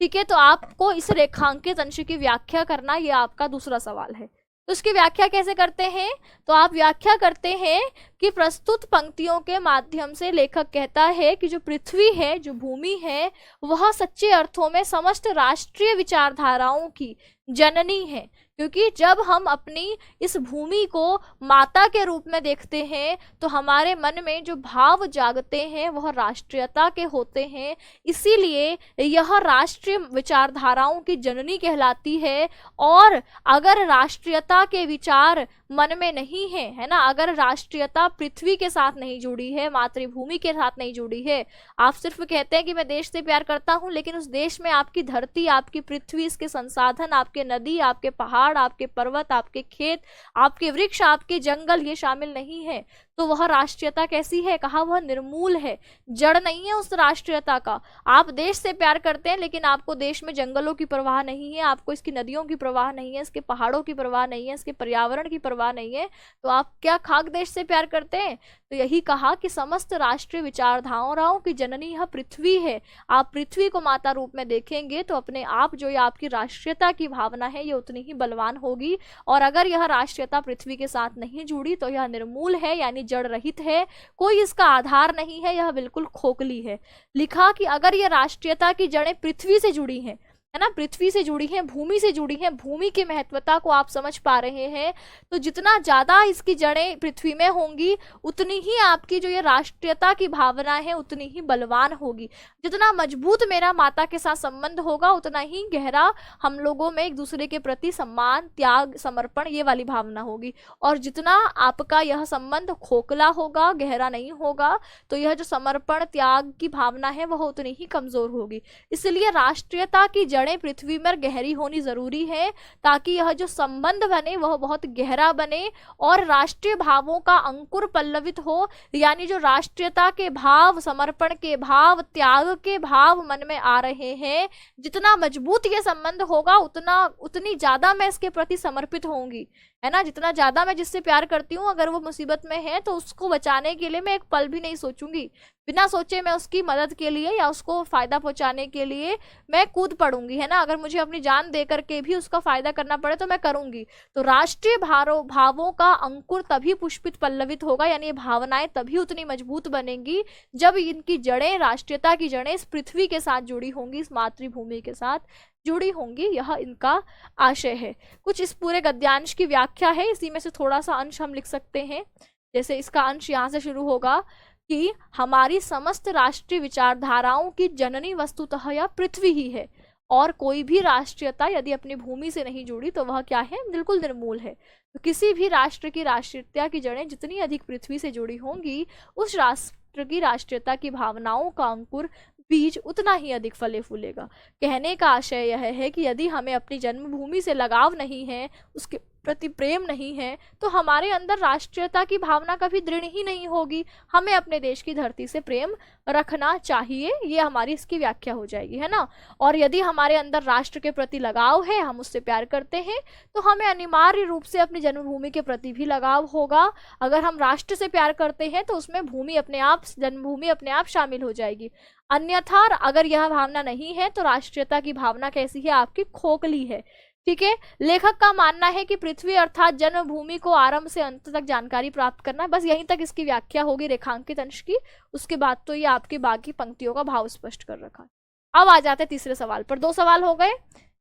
ठीक है, तो आपको इस रेखांकित अंश की व्याख्या करना, ये आपका दूसरा सवाल है। तो इसकी व्याख्या कैसे करते हैं, तो आप व्याख्या करते हैं कि प्रस्तुत पंक्तियों के माध्यम से लेखक कहता है कि जो पृथ्वी है, जो भूमि है, वह सच्चे अर्थों में समस्त राष्ट्रीय विचारधाराओं की जननी है। क्योंकि जब हम अपनी इस भूमि को माता के रूप में देखते हैं तो हमारे मन में जो भाव जागते हैं वह राष्ट्रीयता के होते हैं, इसीलिए यह राष्ट्रीय विचारधाराओं की जननी कहलाती है। और अगर राष्ट्रीयता के विचार मन में नहीं है, है ना, अगर राष्ट्रीयता पृथ्वी के साथ नहीं जुड़ी है, मातृभूमि के साथ नहीं जुड़ी है, आप सिर्फ कहते हैं कि मैं देश से प्यार करता हूं, लेकिन उस देश में आपकी धरती, आपकी पृथ्वी, इसके संसाधन, आपके नदी, आपके पहाड़, आपके पर्वत, आपके खेत, आपके वृक्ष, आपके जंगल, ये शामिल नहीं है, तो वह राष्ट्रीयता कैसी है, कहा वह निर्मूल है, जड़ नहीं है उस राष्ट्रीयता का। आप देश से प्यार करते हैं लेकिन आपको देश में जंगलों की परवाह नहीं है, आपको इसकी नदियों की परवाह नहीं है, इसके पहाड़ों की परवाह नहीं है, इसके पर्यावरण की परवाह नहीं है, तो आप क्या खाक देश से प्यार करते हैं। तो यही कहा कि समस्त राष्ट्रीय विचारधाराओं की जननी यह पृथ्वी है। आप पृथ्वी को माता रूप में देखेंगे तो अपने आप जो ये आपकी राष्ट्रीयता की भावना है ये उतनी ही बलवान होगी। और अगर यह राष्ट्रीयता पृथ्वी के साथ नहीं जुड़ी तो यह निर्मूल है, यानी जड़ रहित है, कोई इसका आधार नहीं है, यह बिल्कुल खोखली है। लिखा कि अगर यह राष्ट्रीयता की जड़ें पृथ्वी से जुड़ी हैं, है ना, पृथ्वी से जुड़ी हैं, भूमि से जुड़ी हैं, भूमि की महत्वता को आप समझ पा रहे हैं, तो जितना ज्यादा इसकी जड़ें पृथ्वी में होंगी उतनी ही आपकी जो ये राष्ट्रीयता की भावना है उतनी ही बलवान होगी। जितना मजबूत मेरा माता के साथ संबंध होगा उतना ही गहरा हम लोगों में एक दूसरे के प्रति सम्मान, त्याग, समर्पण, ये वाली भावना होगी। और जितना आपका यह संबंध खोखला होगा, गहरा नहीं होगा, तो यह जो समर्पण, त्याग की भावना है वह उतनी ही कमजोर होगी। इसलिए राष्ट्रीयता की जड़ें पृथ्वी में गहरी होनी जरूरी है ताकि यह जो संबंध बने वह बहुत गहरा बने और राष्ट्रीय भावों का अंकुर पल्लवित हो, यानी जो राष्ट्रीयता के भाव, समर्पण के भाव, त्याग के भाव मन में आ रहे हैं, जितना मजबूत ये संबंध होगा उतनी ज्यादा मैं इसके प्रति समर्पित होंगी, है ना। जितना ज्यादा मैं जिससे प्यार करती हूँ, अगर वो मुसीबत में है तो उसको बचाने के लिए मैं एक पल भी नहीं सोचूंगी, बिना सोचे मैं उसकी मदद के लिए या उसको फायदा पहुंचाने के लिए मैं कूद पड़ूंगी, है ना। अगर मुझे अपनी जान दे करके भी उसका फायदा करना पड़े तो मैं करूंगी। तो राष्ट्रीय भावों का अंकुर तभी पुष्पित पल्लवित होगा, यानी ये भावनाएं तभी उतनी मजबूत बनेंगी जब इनकी जड़ें, राष्ट्रीयता की जड़ें इस पृथ्वी के साथ जुड़ी होंगी, इस मातृभूमि के साथ जुड़ी होंगी। यह इनका आशय है। कुछ इस पूरे गद्यांश की व्याख्या है, इसी में से थोड़ा सा अंश हम लिख सकते हैं। जैसे इसका अंश यहाँ से शुरू होगा कि हमारी समस्त राष्ट्रीय विचारधाराओं की जननी वस्तुतः यह पृथ्वी ही है, और कोई भी राष्ट्रीयता यदि अपनी भूमि से नहीं जुड़ी तो वह क्या है, बिल्कुल निर्मूल है। तो किसी भी राष्ट्र की राष्ट्रीयता की जड़ें जितनी अधिक पृथ्वी से जुड़ी होंगी, उस राष्ट्र की राष्ट्रीयता की भावनाओं का अंकुर, बीज उतना ही अधिक फले फूलेगा। कहने का आशय यह है कि यदि हमें अपनी जन्मभूमि से लगाव नहीं है, उसके प्रति प्रेम नहीं है, तो हमारे अंदर राष्ट्रीयता की भावना कभी दृढ़ ही नहीं होगी। हमें अपने देश की धरती से प्रेम रखना चाहिए, ये हमारी इसकी व्याख्या हो जाएगी, है ना। और यदि हमारे अंदर राष्ट्र के प्रति लगाव है, हम उससे प्यार करते हैं, तो हमें अनिवार्य रूप से अपनी जन्मभूमि के प्रति भी लगाव होगा। अगर हम राष्ट्र से प्यार करते हैं तो उसमें भूमि अपने आप, जन्मभूमि अपने आप शामिल हो जाएगी। अन्यथा अगर यह भावना नहीं है तो राष्ट्रीयता की भावना कैसी है, आपकी खोखली है। ठीक है। लेखक का मानना है कि पृथ्वी अर्थात जन्मभूमि को आरंभ से अंत तक जानकारी प्राप्त करना है। बस यहीं तक इसकी व्याख्या होगी रेखांकित अंश की। उसके बाद तो ये आपकी बाकी पंक्तियों का भाव स्पष्ट कर रखा है। अब आ जाते हैं तीसरे सवाल पर। दो सवाल हो गए,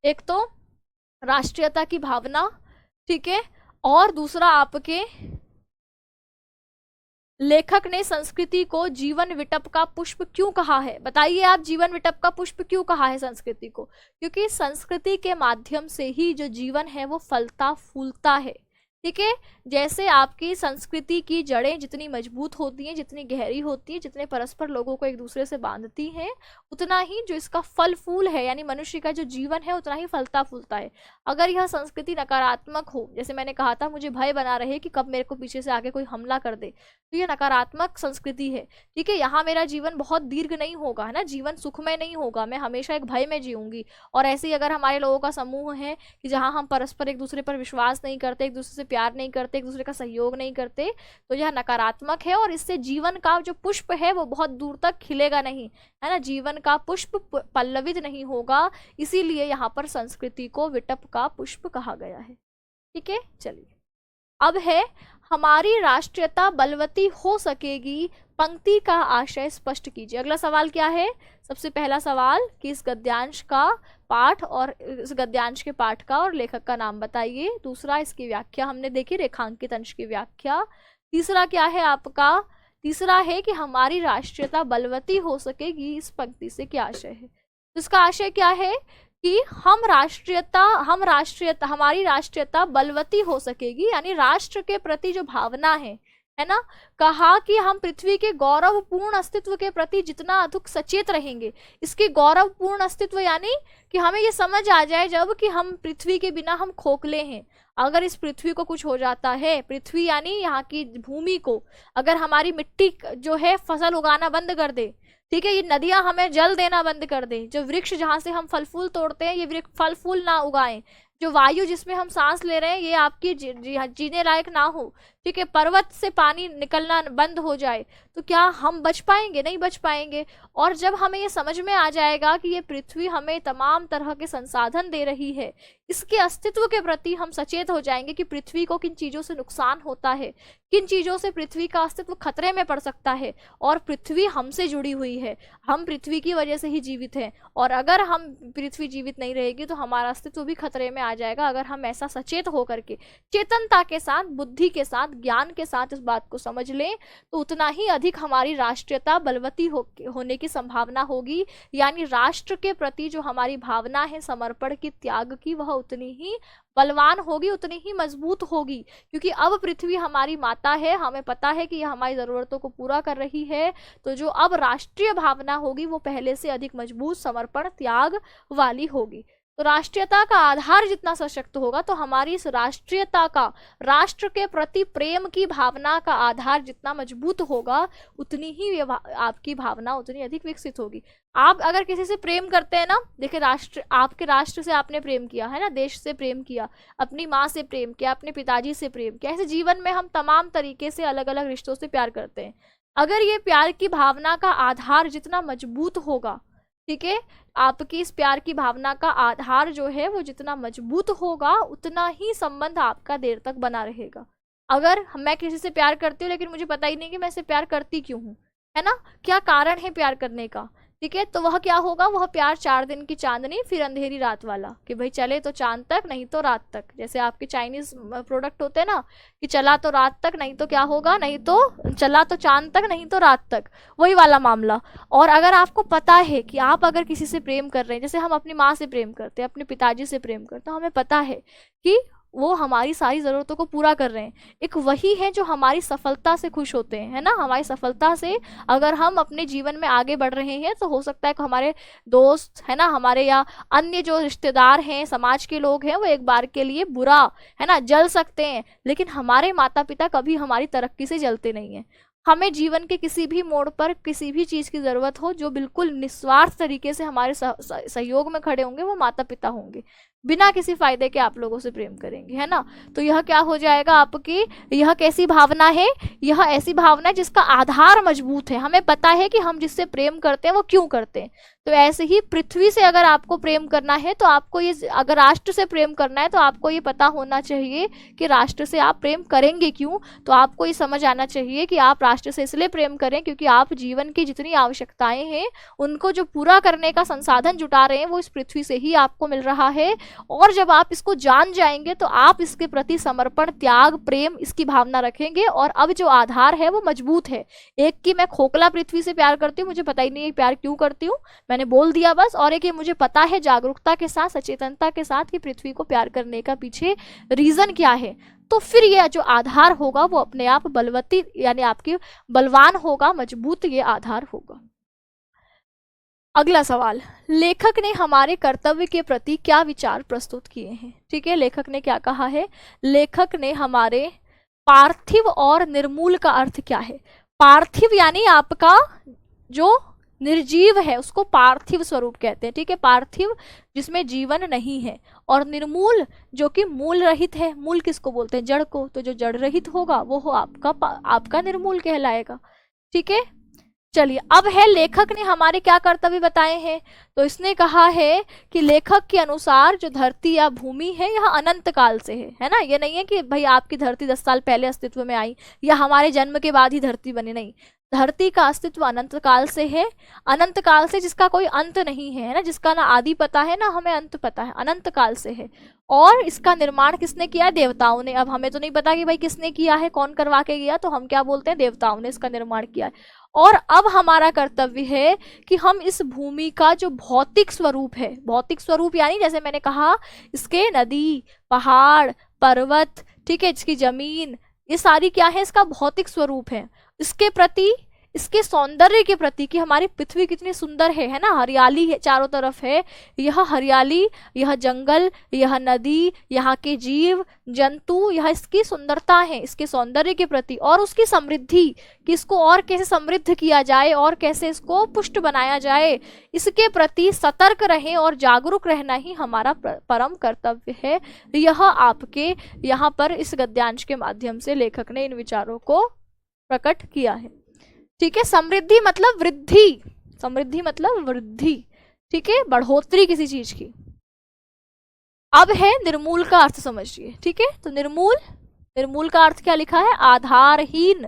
एक तो राष्ट्रीयता की भावना, ठीक है, और दूसरा आपके लेखक ने संस्कृति को जीवन विटप का पुष्प क्यों कहा है। बताइए आप, जीवन विटप का पुष्प क्यों कहा है संस्कृति को? क्योंकि संस्कृति के माध्यम से ही जो जीवन है वो फलता फूलता है। ठीक है। जैसे आपकी संस्कृति की जड़ें जितनी मजबूत होती हैं, जितनी गहरी होती हैं, जितने परस्पर लोगों को एक दूसरे से बांधती हैं, उतना ही जो इसका फल फूल है, यानी मनुष्य का जो जीवन है, उतना ही फलता फूलता है। अगर यह संस्कृति नकारात्मक हो, जैसे मैंने कहा था मुझे भय बना रहे कि कब मेरे को पीछे से आके कोई हमला कर दे, तो यह नकारात्मक संस्कृति है। ठीक है। यहाँ मेरा जीवन बहुत दीर्घ नहीं होगा, है ना, जीवन सुखमय नहीं होगा, मैं हमेशा एक भय में जीऊंगी। और ऐसे ही अगर हमारे लोगों का समूह है कि जहाँ हम परस्पर एक दूसरे पर विश्वास नहीं करते, एक दूसरे से प्यार नहीं करते, एक दूसरे का सहयोग नहीं करते, तो यह नकारात्मक है और इससे जीवन का जो पुष्प है वो बहुत दूर तक खिलेगा नहीं, है ना, जीवन का पुष्प पल्लवित नहीं होगा। इसीलिए यहाँ पर संस्कृति को विटप का पुष्प कहा गया है। ठीक है। चलिए, अब है हमारी राष्ट्रीयता बलवती हो सकेगी, पंक्ति का आशय स्पष्ट कीजिए। अगला सवाल क्या है? सबसे पहला सवाल कि इस गद्यांश का पाठ और इस गद्यांश के पाठ का और लेखक का नाम बताइए। दूसरा, इसकी व्याख्या हमने देखी, रेखांकित अंश की व्याख्या। तीसरा क्या है आपका? तीसरा है कि हमारी राष्ट्रीयता बलवती हो सकेगी, इस पंक्ति से क्या आशय है? इसका आशय क्या है कि हमारी राष्ट्रीयता बलवती हो सकेगी, यानी राष्ट्र के प्रति जो भावना है ना, कहा कि हम पृथ्वी के गौरवपूर्ण अस्तित्व के प्रति जितना अधिक सचेत रहेंगे, इसके गौरवपूर्ण अस्तित्व यानी कि हमें ये समझ आ जाए जब कि हम पृथ्वी के बिना हम खोखले हैं। अगर इस पृथ्वी को कुछ हो जाता है, पृथ्वी यानी यहाँ की भूमि को, अगर हमारी मिट्टी जो है फसल उगाना बंद कर दे, ठीक है, ये नदियां हमें जल देना बंद कर दे, जो वृक्ष जहां से हम फल फूल तोड़ते हैं ये वृक्ष फल फूल ना उगाएं, जो वायु जिसमें हम सांस ले रहे हैं ये आपकी जीने लायक ना हो, ठीक है, पर्वत से पानी निकलना बंद हो जाए, तो क्या हम बच पाएंगे? नहीं बच पाएंगे। और जब हमें ये समझ में आ जाएगा कि ये पृथ्वी हमें तमाम तरह के संसाधन दे रही है, इसके अस्तित्व के प्रति हम सचेत हो जाएंगे कि पृथ्वी को किन चीजों से नुकसान होता है, किन चीजों से पृथ्वी का अस्तित्व खतरे में पड़ सकता है, और पृथ्वी हमसे जुड़ी हुई है, हम पृथ्वी की वजह से ही जीवित हैं, और अगर हम पृथ्वी जीवित नहीं रहेगी तो हमारा अस्तित्व भी खतरे में आ जाएगा। अगर हम ऐसा सचेत होकर के, चेतनता के साथ, बुद्धि के साथ, ज्ञान के साथ इस बात को समझ लें, तो उतना ही अधिक हमारी राष्ट्रीयता बलवती होने की संभावना होगी। यानी राष्ट्र के प्रति जो हमारी भावना है समर्पण की, त्याग की, वह उतनी ही बलवान होगी, उतनी ही मजबूत होगी। क्योंकि अब पृथ्वी हमारी माता है, हमें पता है कि यह हमारी जरूरतों को पूरा कर रही है, तो जो अब राष्ट्रीय भावना होगी वो पहले से अधिक मजबूत, समर्पण, त्याग वाली होगी। तो राष्ट्रीयता का आधार जितना सशक्त होगा, तो हमारी इस राष्ट्रीयता का, राष्ट्र के प्रति प्रेम की भावना का आधार जितना मजबूत होगा, उतनी ही आपकी भावना उतनी अधिक विकसित होगी। आप अगर किसी से प्रेम करते हैं ना, देखिए राष्ट्र, आपके राष्ट्र से आपने प्रेम किया है ना, देश से प्रेम किया, अपनी माँ से प्रेम किया, अपने पिताजी से प्रेम किया, ऐसे जीवन में हम तमाम तरीके से अलग अलग रिश्तों से प्यार करते हैं। अगर ये प्यार की भावना का आधार जितना मजबूत होगा, ठीक है, आपकी इस प्यार की भावना का आधार जो है वो जितना मजबूत होगा उतना ही संबंध आपका देर तक बना रहेगा। अगर मैं किसी से प्यार करती हूँ लेकिन मुझे पता ही नहीं कि मैं इसे प्यार करती क्यों हूँ, है ना, क्या कारण है प्यार करने का, ठीक है, तो वह क्या होगा, वह प्यार 4 दिन की चांदनी फिर अंधेरी रात वाला, कि भाई चले तो चांद तक नहीं तो रात तक। जैसे आपके चाइनीज प्रोडक्ट होते हैं ना, कि चला तो रात तक नहीं तो क्या होगा, नहीं तो चला तो चांद तक नहीं तो रात तक, वही वाला मामला। और अगर आपको पता है कि आप अगर किसी से प्रेम कर रहे हैं, जैसे हम अपनी माँ से प्रेम करते हैं, अपने पिताजी से प्रेम करते हैं, हमें पता है कि वो हमारी सारी ज़रूरतों को पूरा कर रहे हैं, एक वही है जो हमारी सफलता से खुश होते हैं, है ना, हमारी सफलता से अगर हम अपने जीवन में आगे बढ़ रहे हैं तो हो सकता है कि हमारे दोस्त, है ना, हमारे या अन्य जो रिश्तेदार हैं, समाज के लोग हैं, वो एक बार के लिए बुरा, है ना, जल सकते हैं, लेकिन हमारे माता पिता कभी हमारी तरक्की से जलते नहीं हैं। हमें जीवन के किसी भी मोड़ पर किसी भी चीज़ की ज़रूरत हो, जो बिल्कुल निस्वार्थ तरीके से हमारे सहयोग में खड़े होंगे, वो माता पिता होंगे, बिना किसी फायदे के आप लोगों से प्रेम करेंगे, है ना। तो यह क्या हो जाएगा आपकी, यह कैसी भावना है, यह ऐसी भावना है जिसका आधार मजबूत है, हमें पता है कि हम जिससे प्रेम करते हैं वो क्यों करते हैं। तो ऐसे ही पृथ्वी से अगर आपको प्रेम करना है तो आपको ये, अगर राष्ट्र से प्रेम करना है तो आपको ये पता होना चाहिए कि राष्ट्र से आप प्रेम करेंगे क्यों। तो आपको ये समझ आना चाहिए कि आप राष्ट्र से इसलिए प्रेम करें क्योंकि आप जीवन की जितनी आवश्यकताएं हैं उनको जो पूरा करने का संसाधन जुटा रहे हैं वो इस पृथ्वी से ही आपको मिल रहा है। और जब आप इसको जान जाएंगे तो आप इसके प्रति समर्पण, त्याग, प्रेम, इसकी भावना रखेंगे और अब जो आधार है वो मजबूत है। एक कि मैं खोखला पृथ्वी से प्यार करती हूँ, मुझे पता ही नहीं है प्यार क्यों करती हूँ, मैंने बोल दिया बस। और एक ये मुझे पता है जागरूकता के साथ, सचेतनता के साथ कि पृथ्वी को प्यार करने का पीछे रीजन क्या है। तो फिर ये जो आधार होगा वो अपने आप बलवती, यानी आपकी बलवान होगा, मजबूत ये आधार होगा। अगला सवाल, लेखक ने हमारे कर्तव्य के प्रति क्या विचार प्रस्तुत किए हैं। ठीक है, लेखक ने क्या कहा है, लेखक ने हमारे पार्थिव और निर्मूल का अर्थ क्या है। पार्थिव यानी आपका जो निर्जीव है उसको पार्थिव स्वरूप कहते हैं, ठीक है, पार्थिव जिसमें जीवन नहीं है, और निर्मूल जो कि मूल रहित है। मूल किसको बोलते हैं, जड़ को, तो जो जड़ रहित होगा वो हो आपका निर्मूल कहलाएगा। ठीक है, चलिए अब है लेखक ने हमारे क्या कर्तव्य बताए हैं। तो इसने कहा है कि लेखक के अनुसार जो धरती या भूमि है यह अनंत काल से है ना। ये नहीं है कि भाई आपकी धरती 10 साल पहले अस्तित्व में आई या हमारे जन्म के बाद ही धरती बनी, नहीं, धरती का अस्तित्व अनंत काल से है, अनंत काल से जिसका कोई अंत नहीं है ना, जिसका ना आदि पता है ना हमें अंत पता है, अनंत काल से है। और इसका निर्माण किसने किया है, देवताओं ने। अब हमें तो नहीं पता कि भाई किसने किया है, कौन करवा के गया, तो हम क्या बोलते हैं, देवताओं ने इसका निर्माण किया है। और अब हमारा कर्तव्य है कि हम इस भूमि का जो भौतिक स्वरूप है, भौतिक स्वरूप यानी जैसे मैंने कहा इसके नदी, पहाड़, पर्वत, ठीक है, इसकी जमीन, ये सारी क्या है, इसका भौतिक स्वरूप है, इसके प्रति, इसके सौंदर्य के प्रति कि हमारी पृथ्वी कितनी सुंदर है ना, हरियाली है चारों तरफ है, यह हरियाली, यह जंगल, यह नदी, यहाँ के जीव जंतु, यह इसकी सुंदरता है, इसके सौंदर्य के प्रति, और उसकी समृद्धि कि इसको और कैसे समृद्ध किया जाए और कैसे इसको पुष्ट बनाया जाए, इसके प्रति सतर्क रहें और जागरूक रहना ही हमारा परम कर्तव्य है। यह आपके यहाँ पर इस गद्यांश के माध्यम से लेखक ने इन विचारों को प्रकट किया है। ठीक है, समृद्धि मतलब वृद्धि, समृद्धि मतलब वृद्धि, ठीक है, बढ़ोतरी किसी चीज की। अब है निर्मूल का अर्थ समझिए। ठीक है, तो निर्मूल, निर्मूल का अर्थ क्या लिखा है, आधारहीन।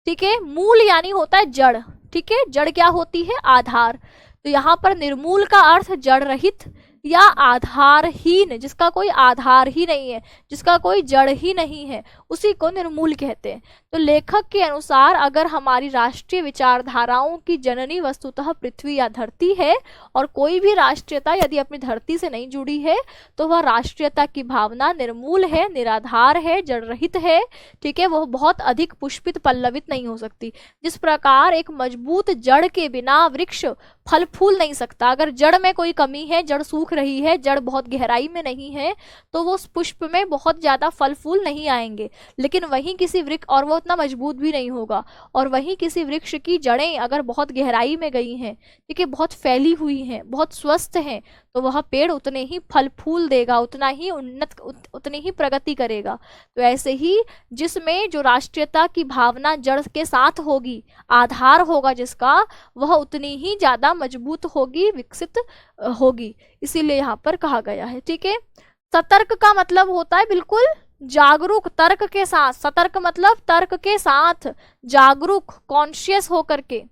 ठीक है, मूल यानी होता है जड़, ठीक है, जड़ क्या होती है, आधार। तो यहाँ पर निर्मूल का अर्थ जड़ रहित या आधारहीन, जिसका कोई आधार ही नहीं है, जिसका कोई जड़ ही नहीं है, उसी को निर्मूल कहते हैं। तो लेखक के अनुसार अगर हमारी राष्ट्रीय विचारधाराओं की जननी वस्तुतः पृथ्वी या धरती है, और कोई भी राष्ट्रीयता यदि अपनी धरती से नहीं जुड़ी है तो वह राष्ट्रीयता की भावना निर्मूल है, निराधार है, जड़ रहित है। ठीक है, वह बहुत अधिक पुष्पित पल्लवित नहीं हो सकती। जिस प्रकार एक मजबूत जड़ के बिना वृक्ष फल फूल नहीं सकता, अगर जड़ में कोई कमी है, जड़ सूख रही है, जड़ बहुत गहराई में नहीं है, तो वो उस पुष्प में बहुत ज्यादा फल फूल नहीं आएंगे। लेकिन वहीं किसी वृक्ष, और वो उतना मजबूत भी नहीं होगा, और वहीं किसी वृक्ष की जड़ें अगर बहुत गहराई में गई हैं, ठीक है, बहुत फैली हुई हैं, बहुत स्वस्थ हैं, तो वह पेड़ उतने ही फल फूल देगा, उतना ही उतनी ही प्रगति करेगा। तो ऐसे ही जिसमें जो राष्ट्रीयता की भावना जड़ के साथ होगी, आधार होगा जिसका, वह उतनी ही ज्यादा मजबूत होगी, विकसित होगी। इसीलिए यहाँ पर कहा गया है। ठीक है, सतर्क का मतलब होता है बिल्कुल जागरूक, तर्क के साथ। सतर्क मतलब तर्क के साथ, जागरूक, कॉन्शियस होकर के।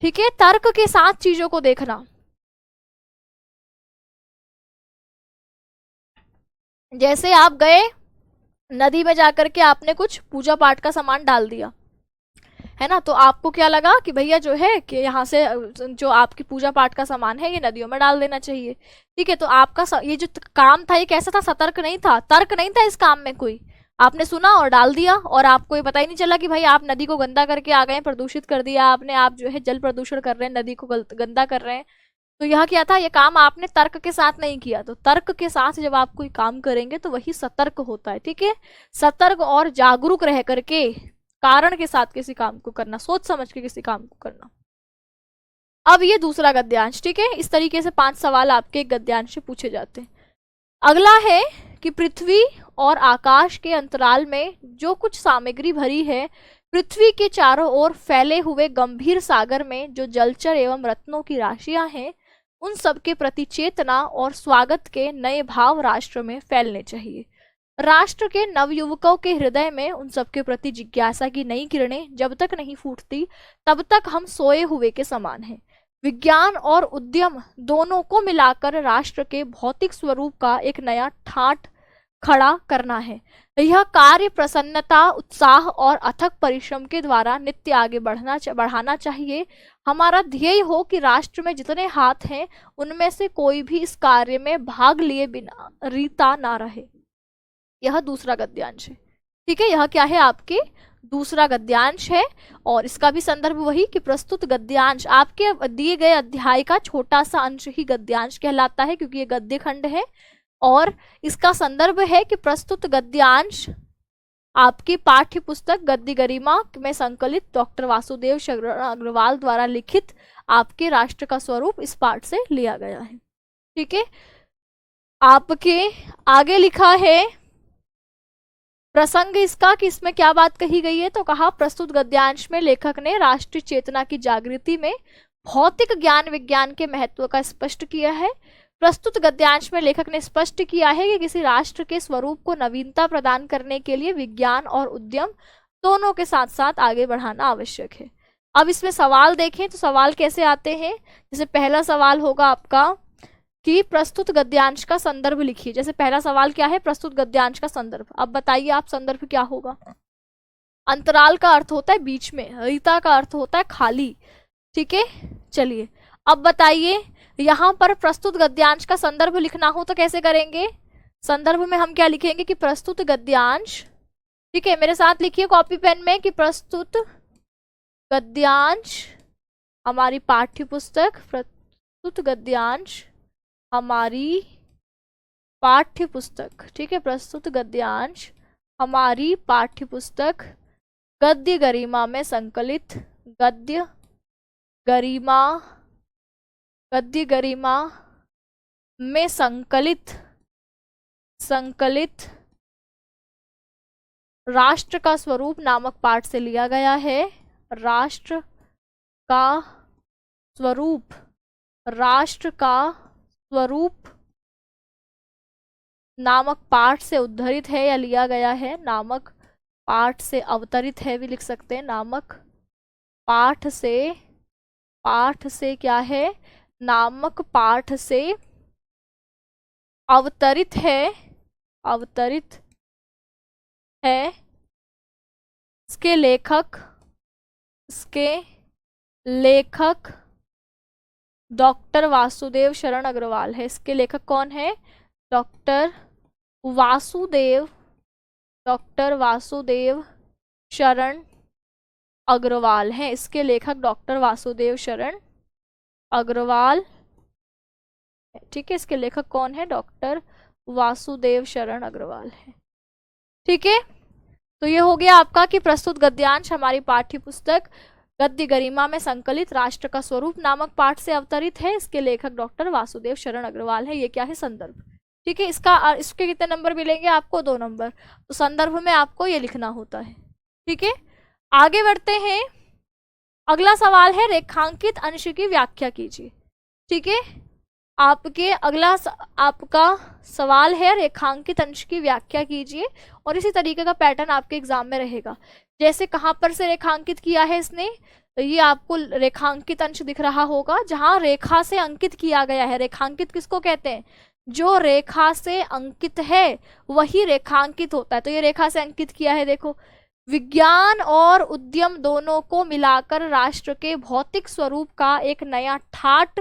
ठीक है, तर्क के साथ चीजों को देखना। जैसे आप गए नदी में जाकर के आपने कुछ पूजा पाठ का सामान डाल दिया, है ना, तो आपको क्या लगा कि भैया जो है कि यहाँ से जो आपकी पूजा पाठ का सामान है ये नदियों में डाल देना चाहिए। ठीक है, तो आपका ये जो काम था ये कैसा था? सतर्क नहीं था, तर्क नहीं था इस काम में कोई। आपने सुना और डाल दिया, और आपको ये पता ही नहीं चला कि भाई आप नदी को गंदा करके आ गए, प्रदूषित कर दिया आपने, आप जो है जल प्रदूषण कर रहे हैं, नदी को गंदा कर रहे हैं। तो यह क्या था? ये काम आपने तर्क के साथ नहीं किया। तो तर्क के साथ जब आप कोई काम करेंगे तो वही सतर्क होता है। ठीक है, सतर्क और जागरूक रह करके कारण के साथ किसी काम को करना, सोच समझ के किसी काम को करना। अब ये दूसरा गद्यांश। ठीक है, इस तरीके से 5 सवाल आपके एक गद्यांश से पूछे जाते हैं। अगला है कि पृथ्वी और आकाश के अंतराल में जो कुछ सामग्री भरी है, पृथ्वी के चारों ओर फैले हुए गंभीर सागर में जो जलचर एवं रत्नों की राशियां हैं, उन सब के प्रति चेतना और स्वागत के नए भाव राष्ट्र में फैलने चाहिए। राष्ट्र के नवयुवकों के हृदय में उन सब के प्रति जिज्ञासा की नई किरणें जब तक नहीं फूटती, तब तक हम सोए हुए के समान हैं। विज्ञान और उद्यम दोनों को मिलाकर राष्ट्र के भौतिक स्वरूप का एक नया ठाट खड़ा करना है। यह कार्य प्रसन्नता, उत्साह और अथक परिश्रम के द्वारा नित्य आगे बढ़ाना चाहिए। हमारा ध्येय हो कि राष्ट्र में जितने हाथ हैं उनमें से कोई भी इस कार्य में भाग लिए बिना रीता ना रहे। यह दूसरा गद्यांश है। ठीक है, यह क्या है? आपके दूसरा गद्यांश है, और इसका भी संदर्भ वही कि प्रस्तुत गद्यांश आपके दिए गए अध्याय का छोटा सा अंश ही गद्यांश कहलाता है, क्योंकि ये गद्य खंड है। और इसका संदर्भ है कि प्रस्तुत गद्यांश आपकी पाठ्य पुस्तक गद्य गरिमा में संकलित डॉक्टर वासुदेव शरण अग्रवाल द्वारा लिखित आपके राष्ट्र का स्वरूप इस पाठ से लिया गया है। ठीक है, आपके आगे लिखा है प्रसंग इसका कि इसमें क्या बात कही गई है। तो कहा, प्रस्तुत गद्यांश में लेखक ने राष्ट्रीय चेतना की जागृति में भौतिक ज्ञान विज्ञान के महत्व का स्पष्ट किया है। प्रस्तुत गद्यांश में लेखक ने स्पष्ट किया है कि किसी राष्ट्र के स्वरूप को नवीनता प्रदान करने के लिए विज्ञान और उद्यम दोनों के साथ साथ आगे बढ़ाना आवश्यक है। अब इसमें सवाल देखें तो सवाल कैसे आते हैं। जैसे पहला सवाल होगा आपका कि प्रस्तुत गद्यांश का संदर्भ लिखिए। जैसे पहला सवाल क्या है? प्रस्तुत गद्यांश का संदर्भ। अब बताइए आप संदर्भ क्या होगा? अंतराल का अर्थ होता है बीच में, रीता का अर्थ होता है खाली। ठीक है, चलिए अब बताइए, यहाँ पर प्रस्तुत गद्यांश का संदर्भ लिखना हो तो कैसे करेंगे? संदर्भ में हम क्या लिखेंगे कि प्रस्तुत गद्यांश। ठीक है, मेरे साथ लिखिए कॉपी पेन में कि प्रस्तुत गद्यांश हमारी पाठ्य पुस्तक, प्रस्तुत गद्यांश हमारी पाठ्य पुस्तक। ठीक है, प्रस्तुत गद्यांश हमारी पाठ्य पुस्तक गद्य गरिमा में संकलित, गद्य गरिमा में संकलित राष्ट्र का स्वरूप नामक पाठ से लिया गया है। राष्ट्र का स्वरूप नामक पाठ से उद्धरित है या लिया गया है, नामक पाठ से अवतरित है भी लिख सकते हैं। नामक पाठ से क्या है? नामक पाठ से अवतरित है। इसके लेखक डॉक्टर वासुदेव शरण अग्रवाल है। इसके लेखक कौन है? डॉक्टर वासुदेव शरण अग्रवाल हैं। इसके लेखक डॉक्टर वासुदेव शरण अग्रवाल। ठीक है, इसके लेखक कौन है? डॉक्टर वासुदेव शरण अग्रवाल है। ठीक है, तो ये हो गया आपका कि प्रस्तुत गद्यांश हमारी पाठ्य पुस्तक गद्य गरिमा में संकलित राष्ट्र का स्वरूप नामक पाठ से अवतरित है। इसके लेखक डॉक्टर वासुदेव शरण अग्रवाल है। ये क्या है? संदर्भ। ठीक है, इसके कितने नंबर मिलेंगे आपको? 2 नंबर। तो संदर्भ में आपको ये लिखना होता है। ठीक है, आगे बढ़ते हैं। अगला सवाल है रेखांकित अंश की व्याख्या कीजिए। ठीक है, आपका सवाल है रेखांकित अंश की व्याख्या कीजिए, और इसी तरीके का पैटर्न आपके एग्जाम में रहेगा। जैसे कहाँ पर से रेखांकित किया है इसने, तो ये आपको रेखांकित अंश दिख रहा होगा, जहां रेखा से अंकित किया गया है। रेखांकित किसको कहते हैं? जो रेखा से अंकित है वही रेखांकित होता है। तो ये रेखा से अंकित किया है। देखो, विज्ञान और उद्यम दोनों को मिलाकर राष्ट्र के भौतिक स्वरूप का एक नया ठाट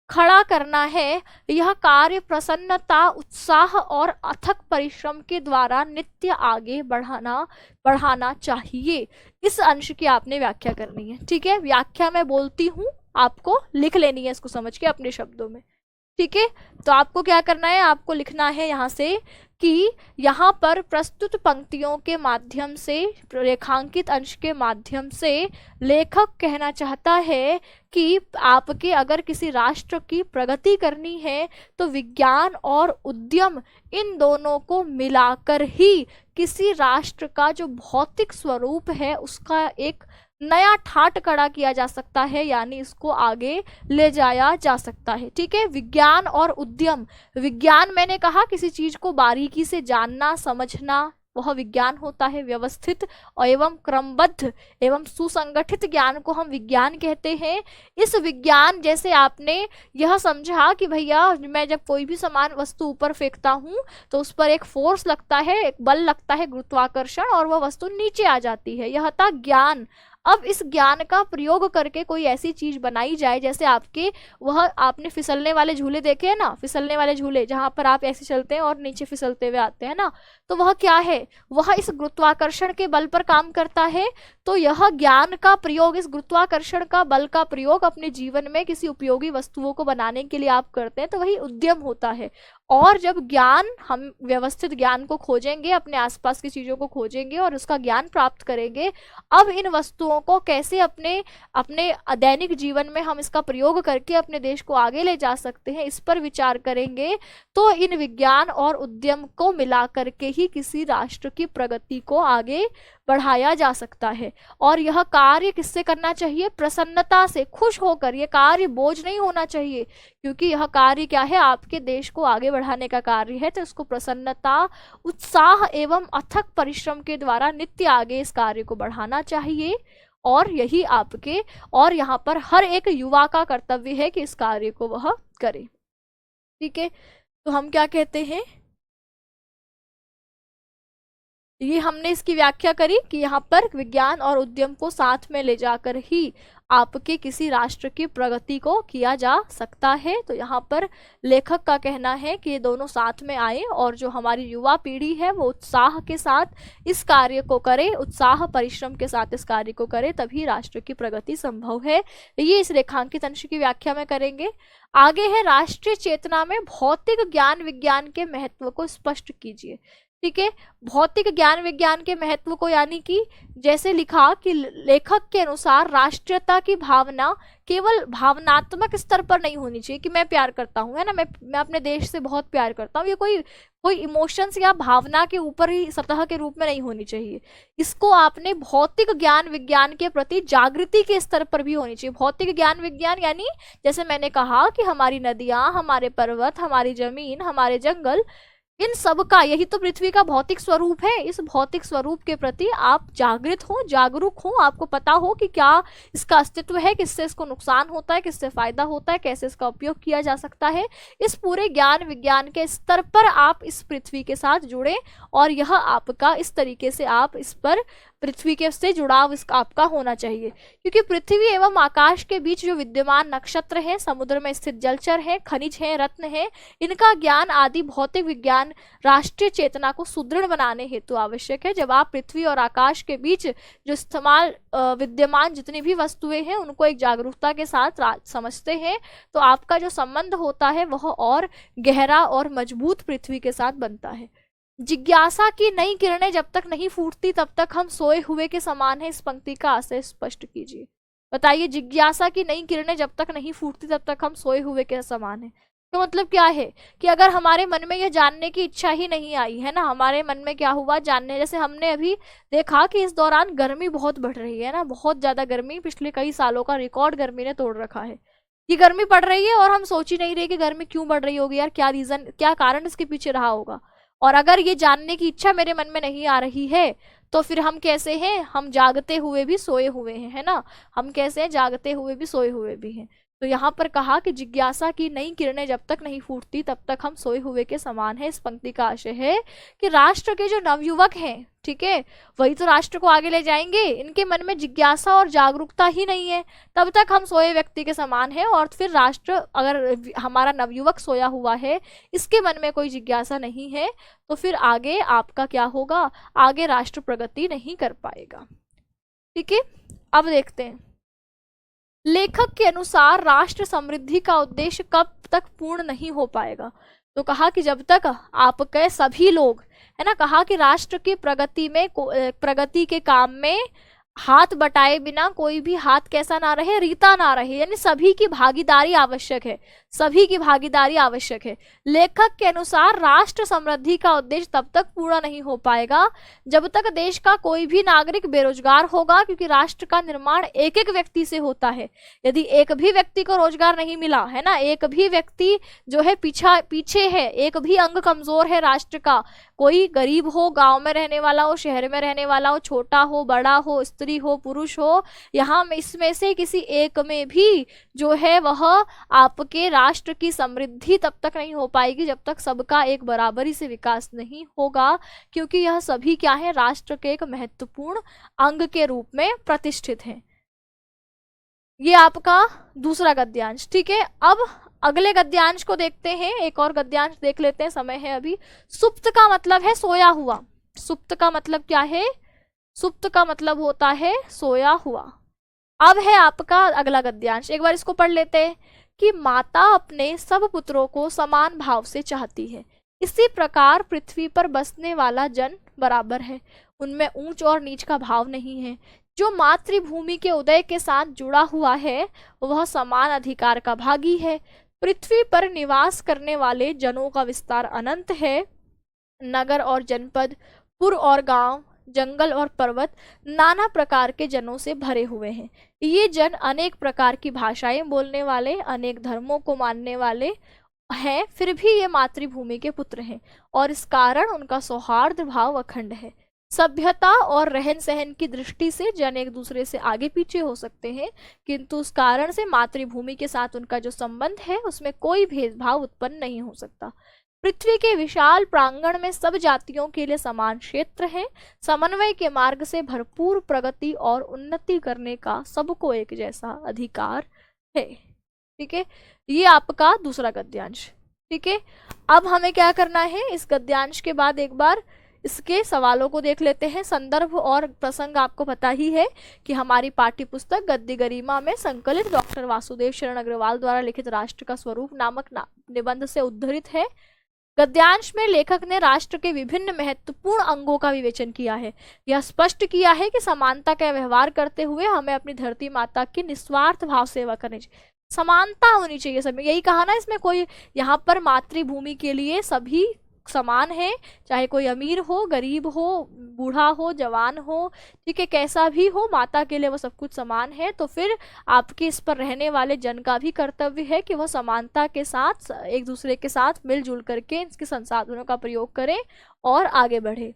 खड़ा करना है। यह कार्य प्रसन्नता, उत्साह और अथक परिश्रम के द्वारा नित्य आगे बढ़ाना चाहिए। इस अंश की आपने व्याख्या करनी है। ठीक है, व्याख्या मैं बोलती हूँ, आपको लिख लेनी है इसको समझ के अपने शब्दों में। ठीक है, तो आपको क्या करना है? आपको लिखना है यहाँ से कि यहाँ पर प्रस्तुत पंक्तियों के माध्यम से, रेखांकित अंश के माध्यम से लेखक कहना चाहता है कि आपके अगर किसी राष्ट्र की प्रगति करनी है तो विज्ञान और उद्यम इन दोनों को मिलाकर ही किसी राष्ट्र का जो भौतिक स्वरूप है उसका एक नया ठाट खड़ा किया जा सकता है, यानी इसको आगे ले जाया जा सकता है। ठीक है, विज्ञान और उद्यम। विज्ञान मैंने कहा किसी चीज को बारीकी से जानना समझना, वह विज्ञान होता है। व्यवस्थित एवं क्रमबद्ध एवं सुसंगठित ज्ञान को हम विज्ञान कहते हैं। इस विज्ञान, जैसे आपने यह समझा कि भैया मैं जब कोई भी सामान वस्तु ऊपर फेंकता हूँ तो उस पर एक फोर्स लगता है, एक बल लगता है, गुरुत्वाकर्षण, और वह वस्तु नीचे आ जाती है। यह था ज्ञान। अब इस ज्ञान का प्रयोग करके कोई ऐसी चीज बनाई जाए, जैसे आपने फिसलने वाले झूले देखे हैं ना, फिसलने वाले झूले जहां पर आप ऐसे चलते हैं और नीचे फिसलते हुए आते हैं ना, तो वह क्या है? वह इस गुरुत्वाकर्षण के बल पर काम करता है। तो यह ज्ञान का प्रयोग, इस गुरुत्वाकर्षण का बल का प्रयोग अपने जीवन में किसी उपयोगी वस्तुओं को बनाने के लिए आप करते हैं, तो वही उद्यम होता है। और जब हम व्यवस्थित ज्ञान को खोजेंगे, अपने आसपास की चीजों को खोजेंगे और उसका ज्ञान प्राप्त करेंगे, अब इन वस्तुओं को कैसे अपने दैनिक जीवन में हम इसका प्रयोग करके अपने देश को आगे ले जा सकते हैं, इस पर विचार करेंगे। तो इन विज्ञान और उद्यम को मिला करके ही किसी राष्ट्र की प्रगति को आगे बढ़ाया जा सकता है। और यह कार्य किससे करना चाहिए? प्रसन्नता से, खुश होकर। यह कार्य बोझ नहीं होना चाहिए, क्योंकि यह कार्य क्या है? आपके देश को आगे बढ़ाने का कार्य है। तो इसको प्रसन्नता, उत्साह एवं अथक परिश्रम के द्वारा नित्य आगे इस कार्य को बढ़ाना चाहिए। और यही और यहाँ पर हर एक युवा का कर्तव्य है कि इस कार्य को वह करे। ठीक है, तो हम क्या कहते हैं, ये हमने इसकी व्याख्या करी कि यहाँ पर विज्ञान और उद्यम को साथ में ले जाकर ही आपके किसी राष्ट्र की प्रगति को किया जा सकता है। तो यहाँ पर लेखक का कहना है कि ये दोनों साथ में आए और जो हमारी युवा पीढ़ी है वो उत्साह के साथ इस कार्य को करे, उत्साह परिश्रम के साथ इस कार्य को करे, तभी राष्ट्र की प्रगति संभव है। ये इस रेखांकित अंश की व्याख्या में करेंगे। आगे है राष्ट्रीय चेतना में भौतिक ज्ञान विज्ञान के महत्व को स्पष्ट कीजिए। ठीक है, भौतिक ज्ञान विज्ञान के महत्व को, यानी कि जैसे लिखा कि लेखक के अनुसार राष्ट्रीयता की भावना केवल भावनात्मक स्तर पर नहीं होनी चाहिए कि मैं प्यार करता हूँ, है ना, मैं अपने देश से बहुत प्यार करता हूँ, ये कोई इमोशंस या भावना के ऊपर ही सतह के रूप में नहीं होनी चाहिए। इसको आपने भौतिक ज्ञान विज्ञान के प्रति जागृति के स्तर पर भी होनी चाहिए। भौतिक ज्ञान विज्ञान यानी जैसे मैंने कहा कि हमारी नदियां, हमारे पर्वत, हमारी जमीन, हमारे जंगल, इन सब का, यही तो पृथ्वी का भौतिक स्वरूप है। इस भौतिक स्वरूप के प्रति आप जागृत हो, जागरूक हो, आपको पता हो कि क्या इसका अस्तित्व है, किससे इसको नुकसान होता है, किससे फायदा होता है, कैसे इसका उपयोग किया जा सकता है। इस पूरे ज्ञान विज्ञान के स्तर पर आप इस पृथ्वी के साथ जुड़े और यह आपका इस तरीके से आप इस पर पृथ्वी के से जुड़ाव इसका आपका होना चाहिए, क्योंकि पृथ्वी एवं आकाश के बीच जो विद्यमान नक्षत्र हैं, समुद्र में स्थित जलचर हैं, खनिज हैं, रत्न हैं, इनका ज्ञान आदि भौतिक विज्ञान राष्ट्रीय चेतना को सुदृढ़ बनाने हेतु आवश्यक है। जब आप पृथ्वी और आकाश के बीच जो इस्तेमाल विद्यमान जितनी भी वस्तुएं हैं उनको एक जागरूकता के साथ समझते हैं, तो आपका जो संबंध होता है वह और गहरा और मजबूत पृथ्वी के साथ बनता है। जिज्ञासा की नई किरणें जब तक नहीं फूटती तब तक हम सोए हुए के समान है। इस पंक्ति का आशय स्पष्ट कीजिए। बताइए, जिज्ञासा की नई किरणें जब तक नहीं फूटती तब तक हम सोए हुए के समान है। तो मतलब क्या है कि अगर हमारे मन में यह जानने की इच्छा ही नहीं आई है ना, हमारे मन में क्या हुआ जानने, जैसे हमने अभी देखा कि इस दौरान गर्मी बहुत बढ़ रही है ना, बहुत ज्यादा गर्मी, पिछले कई सालों का रिकॉर्ड गर्मी ने तोड़ रखा है। ये गर्मी पड़ रही है और हम सोच ही नहीं रहे कि गर्मी क्यों बढ़ रही होगी यार, क्या रीजन, क्या कारण इसके पीछे रहा होगा। और अगर ये जानने की इच्छा मेरे मन में नहीं आ रही है तो फिर हम कैसे हैं, हम जागते हुए भी सोए हुए हैं, है ना, हम कैसे हैं, जागते हुए भी सोए हुए भी हैं। तो यहाँ पर कहा कि जिज्ञासा की नई किरणें जब तक नहीं फूटती तब तक हम सोए हुए के समान है। इस पंक्ति का आशय है कि राष्ट्र के जो नवयुवक हैं, ठीक है, वही तो राष्ट्र को आगे ले जाएंगे। इनके मन में जिज्ञासा और जागरूकता ही नहीं है, तब तक हम सोए व्यक्ति के समान है। और फिर राष्ट्र, अगर हमारा नवयुवक सोया हुआ है, इसके मन में कोई जिज्ञासा नहीं है, तो फिर आगे आपका क्या होगा, आगे राष्ट्र प्रगति नहीं कर पाएगा। ठीक है, अब देखते हैं लेखक के अनुसार राष्ट्र समृद्धि का उद्देश्य कब तक पूर्ण नहीं हो पाएगा। तो कहा कि जब तक आपके सभी लोग, है ना, कहा कि राष्ट्र की प्रगति में, प्रगति के काम में हाथ बटाए बिना कोई भी हाथ कैसा ना रहे, रीता ना रहे, यानी सभी की भागीदारी आवश्यक है, सभी की भागीदारी आवश्यक है। लेखक के अनुसार राष्ट्र समृद्धि का उद्देश्य तब तक पूरा नहीं हो पाएगा जब तक देश का कोई भी नागरिक बेरोजगार होगा, क्योंकि राष्ट्र का निर्माण एक एक व्यक्ति से होता है। यदि एक भी व्यक्ति को रोजगार नहीं मिला, है ना, एक भी व्यक्ति जो है पीछे है, एक भी अंग कमजोर है राष्ट्र का, कोई गरीब हो, गांव में रहने वाला हो, शहर में रहने वाला हो, छोटा हो, बड़ा हो, स्त्री हो, पुरुष हो, यहाँ इसमें से किसी एक में भी जो है वह आपके राष्ट्र की समृद्धि तब तक नहीं हो पाएगी जब तक सबका एक बराबरी से विकास नहीं होगा, क्योंकि यह सभी क्या है, राष्ट्र के एक महत्वपूर्ण अंग के रूप में प्रतिष्ठित हैं। ये आपका दूसरा गद्यांश। ठीक है, अब अगले गद्यांश को देखते हैं, एक और गद्यांश देख लेते हैं, समय है अभी। सुप्त का मतलब है सोया हुआ। सुप्त का मतलब क्या है, सुप्त का मतलब होता है सोया हुआ। अब है आपका अगला गद्यांश, एक बार इसको पढ़ लेते हैं कि माता अपने सब पुत्रों को समान भाव से चाहती है, इसी प्रकार पृथ्वी पर बसने वाला जन बराबर है, उनमें ऊंच और नीच का भाव नहीं है। जो मातृभूमि के उदय के साथ जुड़ा हुआ है वह समान अधिकार का भागी है। पृथ्वी पर निवास करने वाले जनों का विस्तार अनंत है। नगर और जनपद, पुर और गांव, जंगल और पर्वत नाना प्रकार के जनों से भरे हुए हैं। ये जन अनेक प्रकार की भाषाएं बोलने वाले, अनेक धर्मों को मानने वाले हैं, फिर भी ये मातृभूमि के पुत्र हैं और इस कारण उनका सौहार्द भाव अखंड है। सभ्यता और रहन सहन की दृष्टि से जन एक दूसरे से आगे पीछे हो सकते हैं, किंतु उस कारण से मातृभूमि के साथ उनका जो संबंध है उसमें कोई भेदभाव उत्पन्न नहीं हो सकता। पृथ्वी के विशाल प्रांगण में सब जातियों के लिए समान क्षेत्र है। समन्वय के मार्ग से भरपूर प्रगति और उन्नति करने का सबको एक जैसा अधिकार है। ठीक है, ये आपका दूसरा गद्यांश। ठीक है, अब हमें क्या करना है, इस गद्यांश के बाद एक बार इसके सवालों को देख लेते हैं। संदर्भ और प्रसंग आपको पता ही है कि हमारी पाठ्य पुस्तक गद्य गरिमा में संकलित डॉक्टर वासुदेव शरण अग्रवाल द्वारा लिखित राष्ट्र का स्वरूप नामक निबंध से उद्धृत है। गद्यांश में लेखक ने राष्ट्र के विभिन्न महत्वपूर्ण अंगों का विवेचन किया है। यह स्पष्ट किया है कि समानता का व्यवहार करते हुए हमें अपनी धरती माता की निस्वार्थ भाव सेवा करनी चाहिए। समानता होनी चाहिए सब में, यही कहा ना, इसमें कोई यहाँ पर मातृभूमि के लिए सभी समान है, चाहे कोई अमीर हो, गरीब हो, बूढ़ा हो, जवान हो, ठीक है, कैसा भी हो, माता के लिए वो सब कुछ समान है। तो फिर आपके इस पर रहने वाले जन का भी कर्तव्य है कि वह समानता के साथ एक दूसरे के साथ मिलजुल करके इसके संसाधनों का प्रयोग करें और आगे बढ़े।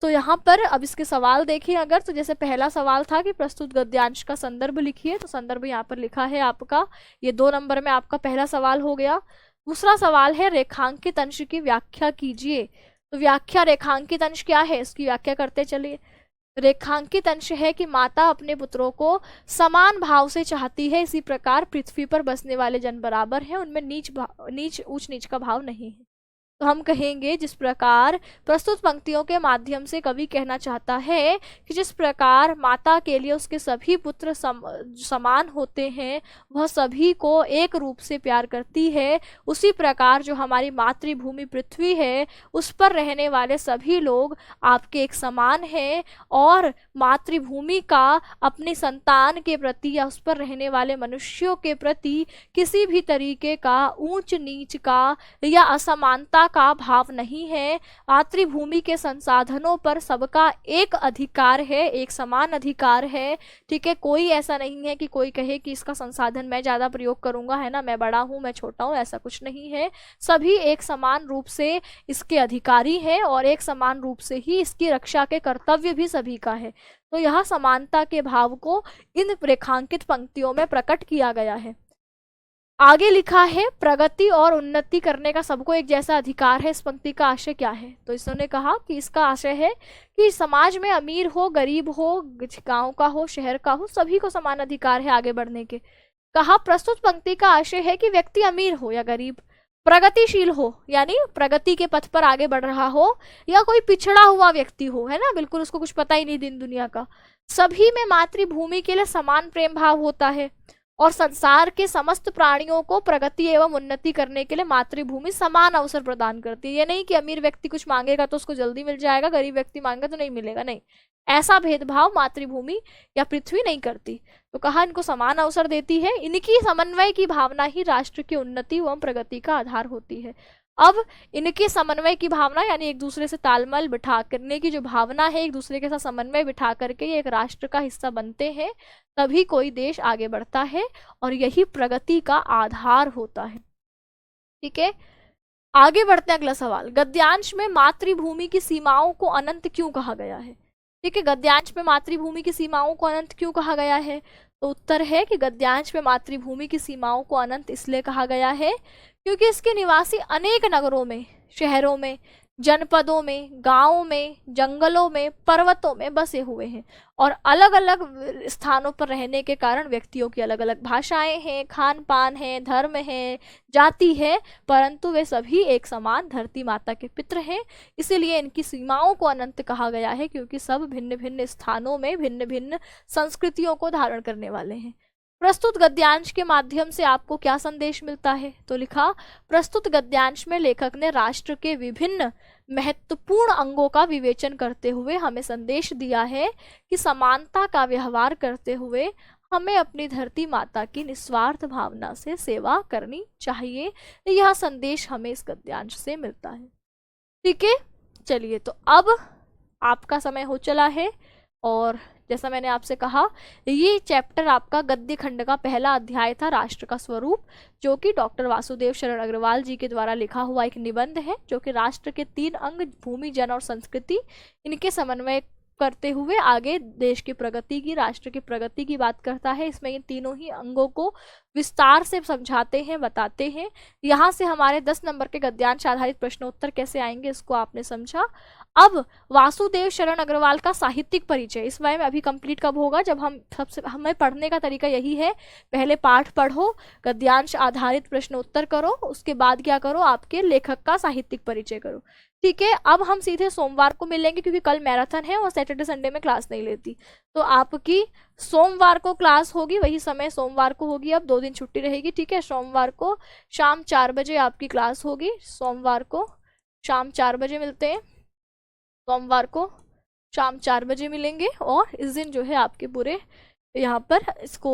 तो यहाँ पर अब इसके सवाल देखिए अगर, तो जैसे पहला सवाल था कि प्रस्तुत गद्यांश का संदर्भ लिखिए, तो संदर्भ यहाँ पर लिखा है आपका, ये 2 नंबर में आपका पहला सवाल हो गया। दूसरा सवाल है रेखांकित अंश की व्याख्या कीजिए। तो व्याख्या, रेखांकित अंश क्या है, इसकी व्याख्या करते चलिए। रेखांकित अंश है कि माता अपने पुत्रों को समान भाव से चाहती है, इसी प्रकार पृथ्वी पर बसने वाले जन बराबर हैं, उनमें ऊंच नीच का भाव नहीं है। तो हम कहेंगे जिस प्रकार प्रस्तुत पंक्तियों के माध्यम से कवि कहना चाहता है कि जिस प्रकार माता के लिए उसके सभी पुत्र समान होते हैं, वह सभी को एक रूप से प्यार करती है, उसी प्रकार जो हमारी मातृभूमि पृथ्वी है उस पर रहने वाले सभी लोग आपके एक समान हैं, और मातृभूमि का अपनी संतान के प्रति या उस पर रहने वाले मनुष्यों के प्रति किसी भी तरीके का ऊंच नीच का या असमानता का भाव नहीं है। मातृभूमि के संसाधनों पर सबका एक अधिकार है, एक समान अधिकार है। ठीक है, कोई ऐसा नहीं है कि कोई कहे कि इसका संसाधन मैं ज्यादा प्रयोग करूंगा, है ना, मैं बड़ा हूं, मैं छोटा हूं, ऐसा कुछ नहीं है। सभी एक समान रूप से इसके अधिकारी हैं और एक समान रूप से ही इसकी रक्षा के कर्तव्य भी सभी का है। तो यह समानता के भाव को इन रेखांकित पंक्तियों में प्रकट किया गया है। आगे लिखा है प्रगति और उन्नति करने का सबको एक जैसा अधिकार है। इस पंक्ति का आशय क्या है? तो इसने कहा कि इसका आशय है कि समाज में अमीर हो, गरीब हो, गांव का हो, शहर का हो, सभी को समान अधिकार है आगे बढ़ने के। कहा प्रस्तुत पंक्ति का आशय है कि व्यक्ति अमीर हो या गरीब, प्रगतिशील हो यानी प्रगति के पथ पर आगे बढ़ रहा हो, या कोई पिछड़ा हुआ व्यक्ति हो, है ना, बिल्कुल उसको कुछ पता ही नहीं दिन दुनिया का, सभी में मातृभूमि के लिए समान प्रेम भाव होता है और संसार के समस्त प्राणियों को प्रगति एवं उन्नति करने के लिए मातृभूमि समान अवसर प्रदान करती है। ये नहीं कि अमीर व्यक्ति कुछ मांगेगा तो उसको जल्दी मिल जाएगा, गरीब व्यक्ति मांगेगा तो नहीं मिलेगा, नहीं, ऐसा भेदभाव मातृभूमि या पृथ्वी नहीं करती। तो कहा इनको समान अवसर देती है। इनकी समन्वय की भावना ही राष्ट्र की उन्नति एवं प्रगति का आधार होती है। अब इनके समन्वय की भावना यानी एक दूसरे से तालमेल बिठा करने की जो भावना है, एक दूसरे के साथ समन्वय बिठा करके ये एक राष्ट्र का हिस्सा बनते हैं, तभी कोई देश आगे बढ़ता है और यही प्रगति का आधार होता है। ठीक है, आगे बढ़ते हैं। अगला सवाल, गद्यांश में मातृभूमि की सीमाओं को अनंत क्यों कहा गया है? ठीक है, गद्यांश में मातृभूमि की सीमाओं को अनंत क्यों कहा गया है? तो उत्तर है कि गद्यांश में मातृभूमि की सीमाओं को अनंत इसलिए कहा गया है क्योंकि इसके निवासी अनेक नगरों में, शहरों में, जनपदों में, गांवों में, जंगलों में, पर्वतों में बसे हुए हैं और अलग अलग स्थानों पर रहने के कारण व्यक्तियों की अलग अलग भाषाएं हैं, खान पान है, धर्म है, जाति है, परंतु वे सभी एक समान धरती माता के पित्र हैं। इसीलिए इनकी सीमाओं को अनंत कहा गया है क्योंकि सब भिन्न भिन्न स्थानों में भिन्न भिन्न संस्कृतियों को धारण करने वाले हैं। प्रस्तुत गद्यांश के माध्यम से आपको क्या संदेश मिलता है? तो लिखा, प्रस्तुत गद्यांश में लेखक ने राष्ट्र के विभिन्न महत्वपूर्ण अंगों का विवेचन करते हुए हमें संदेश दिया है कि समानता का व्यवहार करते हुए हमें अपनी धरती माता की निस्वार्थ भावना से सेवा करनी चाहिए। यह संदेश हमें इस गद्यांश से मिलता है। ठीक है, चलिए, तो अब आपका समय हो चला है और जैसा मैंने आपसे कहा, ये चैप्टर आपका गद्य खंड का पहला अध्याय था, राष्ट्र का स्वरूप, जो कि डॉक्टर वासुदेव शरण अग्रवाल जी के द्वारा लिखा हुआ एक निबंध है, जो कि राष्ट्र के 3 अंग भूमि, जन और संस्कृति, इनके समन्वय करते हुए आगे देश की प्रगति की, राष्ट्र की प्रगति की बात करता है। इसमें इन तीनों ही अंगों को विस्तार से समझाते हैं, बताते हैं। यहाँ से हमारे 10 नंबर के गद्यांश आधारित प्रश्नोत्तर कैसे आएंगे इसको आपने समझा। अब वासुदेव शरण अग्रवाल का साहित्यिक परिचय इस बारे में अभी कंप्लीट कब होगा? जब हमें पढ़ने का तरीका यही है, पहले पाठ पढ़ो, गद्यांश आधारित प्रश्नोत्तर करो, उसके बाद क्या करो, आपके लेखक का साहित्यिक परिचय करो। ठीक है, अब हम सीधे सोमवार को मिलेंगे क्योंकि कल मैराथन है और सैटरडे संडे में क्लास नहीं लेती, तो आपकी सोमवार को क्लास होगी, वही समय सोमवार को होगी। अब 2 दिन छुट्टी रहेगी। ठीक है, सोमवार को शाम 4 बजे आपकी क्लास होगी। सोमवार को शाम 4 बजे मिलते हैं, सोमवार को शाम 4 बजे मिलेंगे और इस दिन जो है आपके पूरे यहाँ पर इसको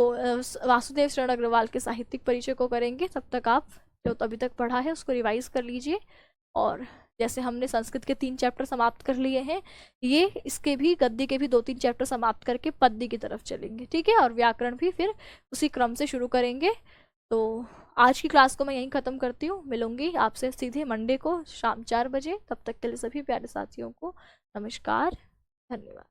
वासुदेव शरण अग्रवाल के साहित्यिक परिचय को करेंगे। तब तक आप जो अभी तक पढ़ा है उसको रिवाइज कर लीजिए और जैसे हमने संस्कृत के 3 चैप्टर समाप्त कर लिए हैं, ये इसके भी, गद्य के भी 2-3 चैप्टर समाप्त करके पद्य की तरफ चलेंगे। ठीक है, और व्याकरण भी फिर उसी क्रम से शुरू करेंगे। तो आज की क्लास को मैं यहीं ख़त्म करती हूँ। मिलूंगी आपसे सीधे मंडे को शाम 4 बजे। तब तक के लिए सभी प्यारे साथियों को नमस्कार, धन्यवाद।